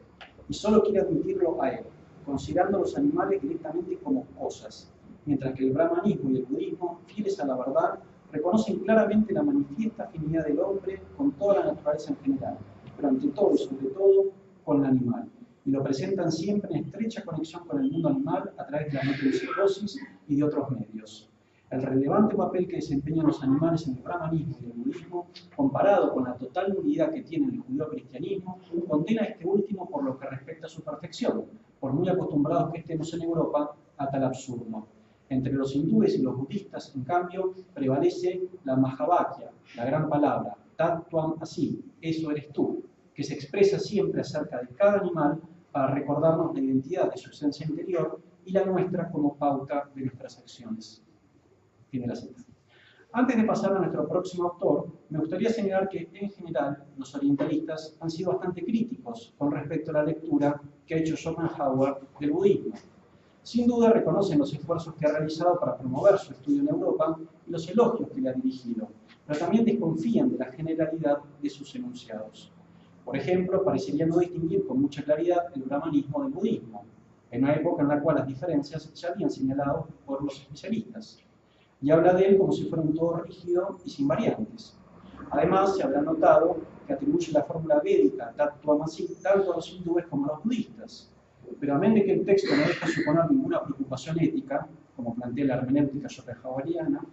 y solo quiere admitirlo a él, considerando a los animales directamente como cosas, mientras que el brahmanismo y el budismo, fieles a la verdad, reconocen claramente la manifiesta afinidad del hombre con toda la naturaleza en general, pero ante todo y sobre todo con el animal, y lo presentan siempre en estrecha conexión con el mundo animal a través de la metempsicosis y de otros medios. El relevante papel que desempeñan los animales en el brahmanismo y el budismo, comparado con la total nulidad que tiene el judío-cristianismo, condena a este último por lo que respecta a su perfección, por muy acostumbrados que estemos en Europa a tal absurdo. Entre los hindúes y los budistas, en cambio, prevalece la Mahavakya, la gran palabra, Tattvam Asi, eso eres tú, que se expresa siempre acerca de cada animal para recordarnos la identidad de su esencia interior y la nuestra como pauta de nuestras acciones. Fin de la cita. Antes de pasar a nuestro próximo autor, me gustaría señalar que, en general, los orientalistas han sido bastante críticos con respecto a la lectura que ha hecho Schopenhauer del budismo. Sin duda reconocen los esfuerzos que ha realizado para promover su estudio en Europa y los elogios que le ha dirigido, pero también desconfían de la generalidad de sus enunciados. Por ejemplo, parecería no distinguir con mucha claridad el brahmanismo del budismo, en una época en la cual las diferencias se habían señalado por los especialistas, y habla de él como si fuera un todo rígido y sin variantes. Además, se habrá notado que atribuye la fórmula védica Tattvam Asi tanto a los hindúes como a los budistas. Pero a menos de que el texto no deja suponer ninguna preocupación ética, como plantea la hermenéutica schopenhaueriana,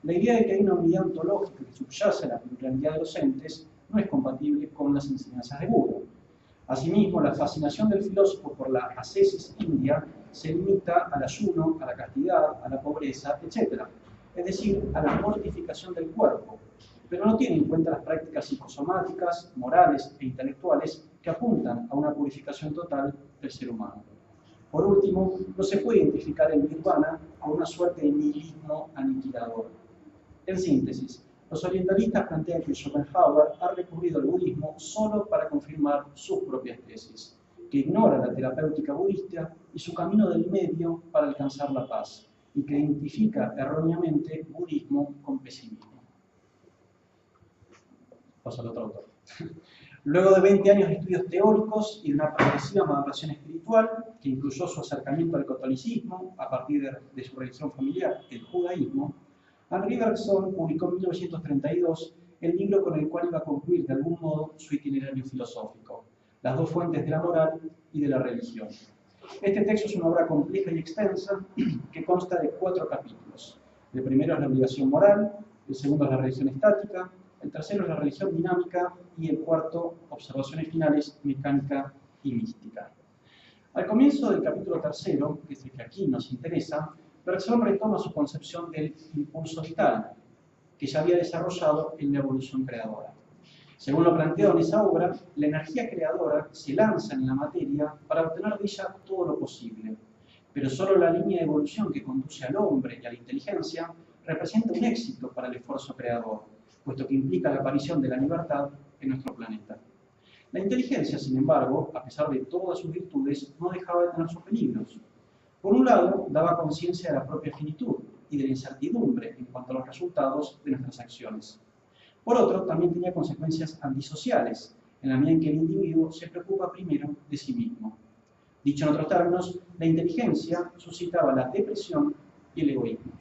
la idea de que hay una unidad ontológica que subyace a la pluralidad de los entes no es compatible con las enseñanzas de Buda. Asimismo, la fascinación del filósofo por la ascesis india se limita al ayuno, a la castidad, a la pobreza, etc., es decir, a la mortificación del cuerpo, pero no tiene en cuenta las prácticas psicosomáticas, morales e intelectuales que apuntan a una purificación total del ser humano. Por último, no se puede identificar el nirvana con una suerte de nihilismo aniquilador. En síntesis, los orientalistas plantean que Schopenhauer ha recurrido al budismo solo para confirmar sus propias tesis, que ignora la terapéutica budista y su camino del medio para alcanzar la paz, y que identifica erróneamente budismo con pesimismo. Paso al otro autor. Luego de 20 años de estudios teóricos y de una progresiva maduración espiritual, que incluyó su acercamiento al catolicismo a partir de su religión familiar, el judaísmo, Henri Bergson publicó en 1932 el libro con el cual iba a concluir de algún modo su itinerario filosófico, Las dos fuentes de la moral y de la religión. Este texto es una obra compleja y extensa que consta de 4 capítulos. El primero es la obligación moral, el segundo es la religión estática, el tercero es la religión dinámica y el cuarto, observaciones finales, mecánica y mística. Al comienzo del capítulo tercero, que es el que aquí nos interesa, Bergson retoma su concepción del impulso vital, que ya había desarrollado en la evolución creadora. Según lo planteado en esa obra, la energía creadora se lanza en la materia para obtener de ella todo lo posible, pero solo la línea de evolución que conduce al hombre y a la inteligencia representa un éxito para el esfuerzo creador, puesto que implica la aparición de la libertad en nuestro planeta. La inteligencia, sin embargo, a pesar de todas sus virtudes, no dejaba de tener sus peligros. Por un lado, daba conciencia de la propia finitud y de la incertidumbre en cuanto a los resultados de nuestras acciones. Por otro, también tenía consecuencias antisociales, en la medida en que el individuo se preocupa primero de sí mismo. Dicho en otros términos, la inteligencia suscitaba la depresión y el egoísmo.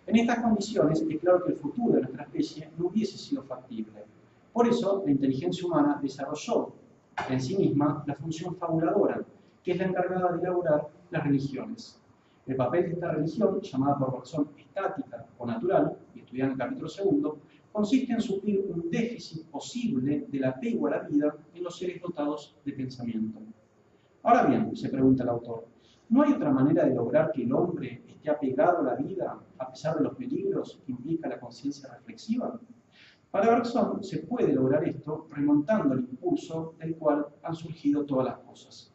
En estas condiciones, es claro que el futuro de nuestra especie no hubiese sido factible. Por eso, la inteligencia humana desarrolló en sí misma la función fabuladora, que es la encargada de elaborar las religiones. El papel de esta religión, llamada por Bergson estática o natural, y estudiada en el capítulo segundo, consiste en suplir un déficit posible del apego a la vida en los seres dotados de pensamiento. Ahora bien, se pregunta el autor, ¿no hay otra manera de lograr que el hombre esté apegado a la vida a pesar de los peligros que implica la conciencia reflexiva? Para Bergson se puede lograr esto remontando el impulso del cual han surgido todas las cosas.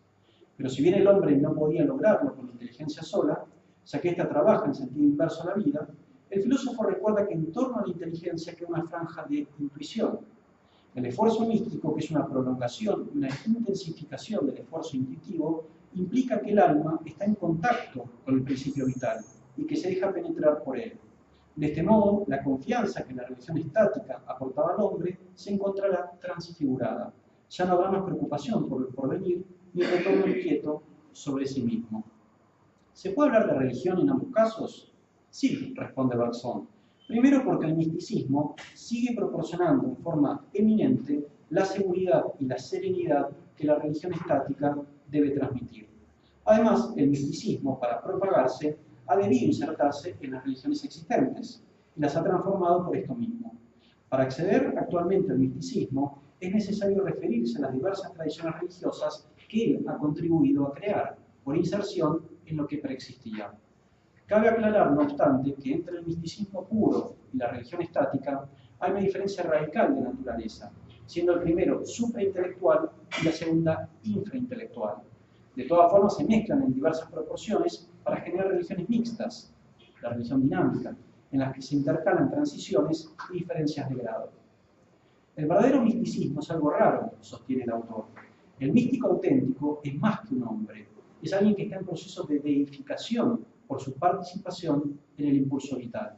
Pero si bien el hombre no podía lograrlo con la inteligencia sola, ya que ésta trabaja en sentido inverso a la vida, el filósofo recuerda que en torno a la inteligencia queda una franja de intuición. El esfuerzo místico, que es una prolongación, una intensificación del esfuerzo intuitivo, implica que el alma está en contacto con el principio vital y que se deja penetrar por él. De este modo, la confianza que la religión estática aportaba al hombre se encontrará transfigurada. Ya no habrá más preocupación por el porvenir ni retorno inquieto sobre sí mismo. ¿Se puede hablar de religión en ambos casos? Sí, responde Bergson. Primero porque el misticismo sigue proporcionando en forma eminente la seguridad y la serenidad que la religión estática debe transmitir. Además, el misticismo, para propagarse, ha debido insertarse en las religiones existentes y las ha transformado por esto mismo. Para acceder actualmente al misticismo, es necesario referirse a las diversas tradiciones religiosas que él ha contribuido a crear, por inserción en lo que preexistía. Cabe aclarar, no obstante, que entre el misticismo puro y la religión estática hay una diferencia radical de naturaleza, siendo el primero supraintelectual y la segunda infraintelectual. De todas formas, se mezclan en diversas proporciones para generar religiones mixtas, la religión dinámica, en las que se intercalan transiciones y diferencias de grado. El verdadero misticismo es algo raro, sostiene el autor. El místico auténtico es más que un hombre, es alguien que está en proceso de deificación por su participación en el impulso vital.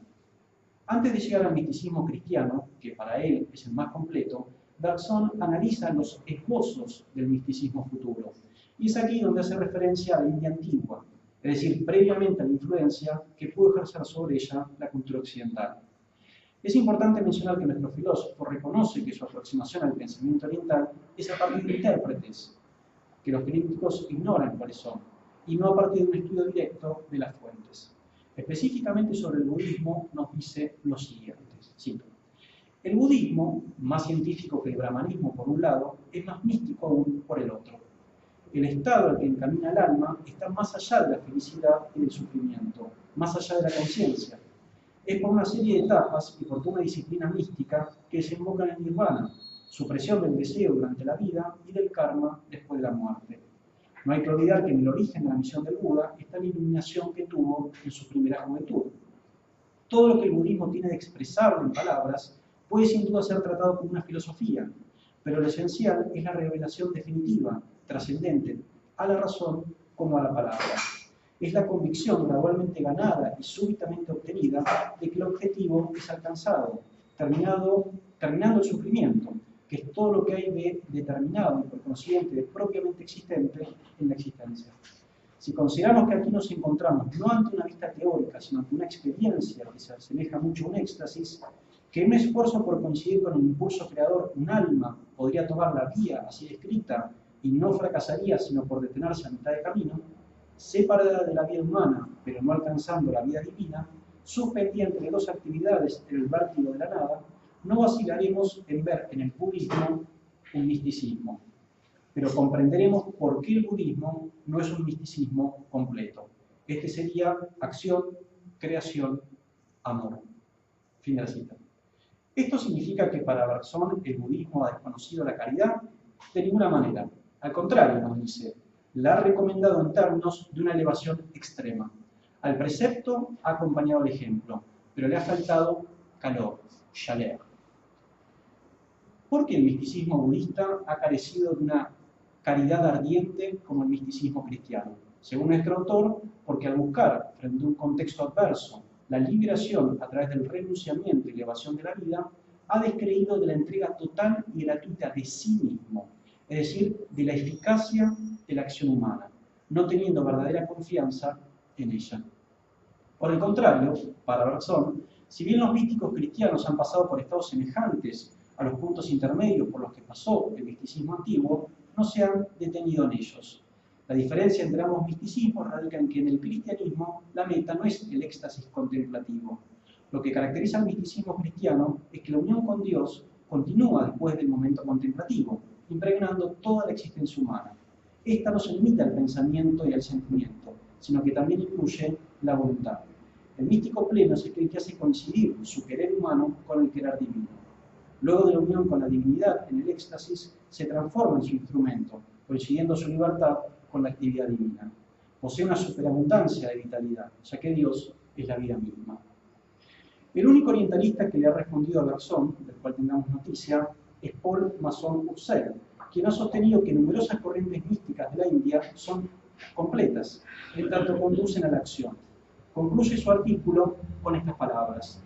Antes de llegar al misticismo cristiano, que para él es el más completo, Bergson analiza los esbozos del misticismo futuro. Y es aquí donde hace referencia a la India antigua, es decir, previamente a la influencia que pudo ejercer sobre ella la cultura occidental. Es importante mencionar que nuestro filósofo reconoce que su aproximación al pensamiento oriental es a partir de intérpretes, que los críticos ignoran cuáles son, y no a partir de un estudio directo de las fuentes. Específicamente sobre el budismo nos dice lo siguiente, cito: el budismo, más científico que el brahmanismo por un lado, es más místico aún por el otro. El estado al que encamina el alma está más allá de la felicidad y del sufrimiento, más allá de la conciencia. Es por una serie de etapas y por toda una disciplina mística que desemboca en el nirvana, supresión del deseo durante la vida y del karma después de la muerte. No hay que olvidar que en el origen de la misión del Buda está la iluminación que tuvo en su primera juventud. Todo lo que el budismo tiene de expresable en palabras puede sin duda ser tratado como una filosofía, pero lo esencial es la revelación definitiva, trascendente, a la razón como a la palabra. Es la convicción gradualmente ganada y súbitamente obtenida de que el objetivo es alcanzado, terminando el sufrimiento, que es todo lo que hay de determinado y por consiguiente de propiamente existente en la existencia. Si consideramos que aquí nos encontramos no ante una vista teórica, sino ante una experiencia que se asemeja mucho a un éxtasis, que en un esfuerzo por coincidir con el impulso creador, un alma podría tomar la vía así descrita y no fracasaría sino por detenerse a mitad de camino, separada de la vida humana, pero no alcanzando la vida divina, suspendida entre dos actividades en el vértigo de la nada, no vacilaremos en ver en el budismo un misticismo, pero comprenderemos por qué el budismo no es un misticismo completo. Este sería acción, creación, amor. Fin de la cita. ¿Esto significa que para Bergson el budismo ha desconocido la caridad? De ninguna manera. Al contrario, nos dice, la ha recomendado en términos de una elevación extrema. Al precepto ha acompañado el ejemplo, pero le ha faltado calor, chaleur. ¿Por qué el misticismo budista ha carecido de una caridad ardiente como el misticismo cristiano? Según nuestro autor, porque al buscar, frente a un contexto adverso, la liberación a través del renunciamiento y elevación de la vida, ha descreído de la entrega total y gratuita de sí mismo, es decir, de la eficacia de la acción humana, no teniendo verdadera confianza en ella. Por el contrario, para Bergson, si bien los místicos cristianos han pasado por estados semejantes a los puntos intermedios por los que pasó el misticismo antiguo, no se han detenido en ellos. La diferencia entre ambos misticismos radica en que en el cristianismo la meta no es el éxtasis contemplativo. Lo que caracteriza al misticismo cristiano es que la unión con Dios continúa después del momento contemplativo, impregnando toda la existencia humana. Esta no se limita al pensamiento y al sentimiento, sino que también incluye la voluntad. El místico pleno es aquel que hace coincidir su querer humano con el querer divino. Luego de la unión con la divinidad en el éxtasis, se transforma en su instrumento, coincidiendo su libertad con la actividad divina. Posee una superabundancia de vitalidad, ya que Dios es la vida misma. El único orientalista que le ha respondido a Bergson, del cual tengamos noticia, es Paul Masson-Ursel, quien ha sostenido que numerosas corrientes místicas de la India son completas, en tanto conducen a la acción. Concluye su artículo con estas palabras: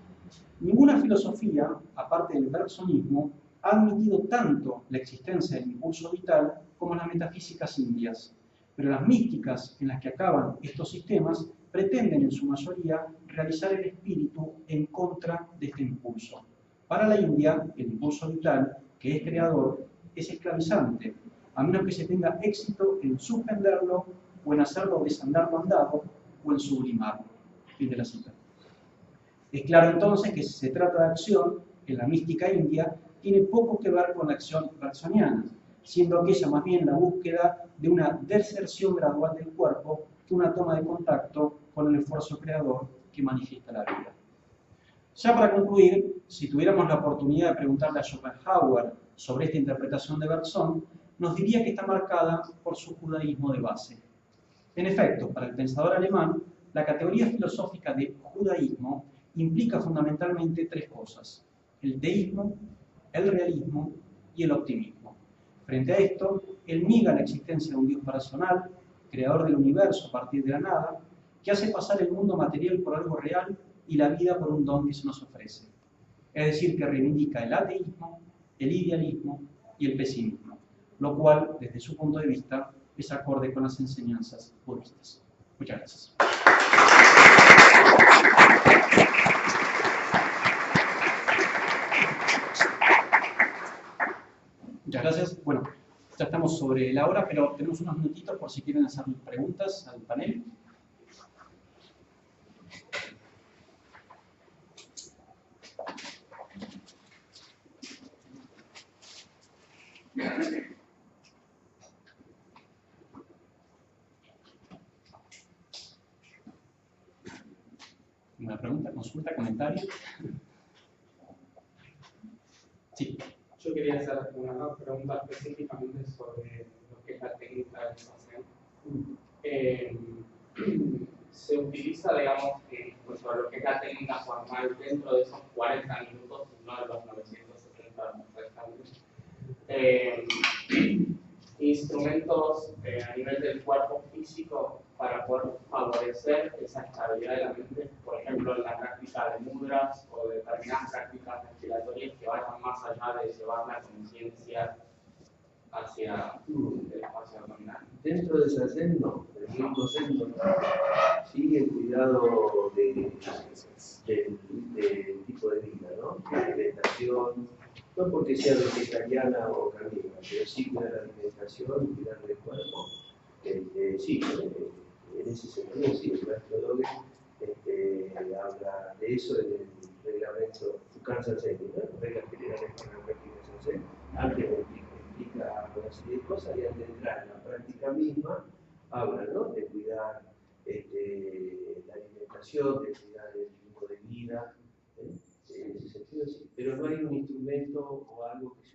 ninguna filosofía, aparte del bergsonismo, ha admitido tanto la existencia del impulso vital como las metafísicas indias, pero las místicas en las que acaban estos sistemas pretenden en su mayoría realizar el espíritu en contra de este impulso. Para la India, el impulso vital, que es creador, es esclavizante, a menos que se tenga éxito en suspenderlo o en hacerlo desandar lo andado o en sublimarlo. Fin de la cita. Es claro entonces que si se trata de acción, en la mística india tiene poco que ver con la acción bergsoniana, siendo aquella más bien la búsqueda de una deserción gradual del cuerpo que una toma de contacto con el esfuerzo creador que manifiesta la vida. Ya para concluir, si tuviéramos la oportunidad de preguntarle a Schopenhauer sobre esta interpretación de Bergson, nos diría que está marcada por su judaísmo de base. En efecto, para el pensador alemán, la categoría filosófica de judaísmo implica fundamentalmente tres cosas: el deísmo, el realismo y el optimismo. Frente a esto, él niega la existencia de un Dios personal, creador del universo a partir de la nada, que hace pasar el mundo material por algo real y la vida por un don que se nos ofrece. Es decir, que reivindica el ateísmo, el idealismo y el pesimismo, lo cual, desde su punto de vista, es acorde con las enseñanzas budistas. Muchas gracias. Muchas gracias. Bueno, ya estamos sobre la hora, pero tenemos unos minutitos por si quieren hacer preguntas al panel. ¿Una pregunta, consulta, comentario? Sí. Yo quería hacer una pregunta específicamente sobre lo que es la técnica del Zazen. Se utiliza, digamos, sobre lo que es la técnica formal dentro de esos 40 minutos, no de los 970 restantes. Instrumentos a nivel del cuerpo físico para poder favorecer esa estabilidad de la mente, por ejemplo, en la práctica de mudras o de determinadas prácticas respiratorias que vayan más allá de llevar la conciencia hacia el espacio abdominal. Dentro de Zazen no, del mismo Zen no. Sí, el cuidado del tipo de vida, ¿no? La alimentación, no porque sea vegetariana o carnívora, pero sí cuidar la alimentación, cuidar el cuerpo. Sí, en ese sentido, sí, el maestro Doge habla de eso en el reglamento Fukan Zazen, ¿no? Reglas generales para la práctica Zazen. Antes explica una serie de cosas y al entrar en la práctica misma, habla, ¿no? De cuidar la alimentación, de cuidar el tipo de vida, en ese sentido sí. Pero no hay un instrumento o algo que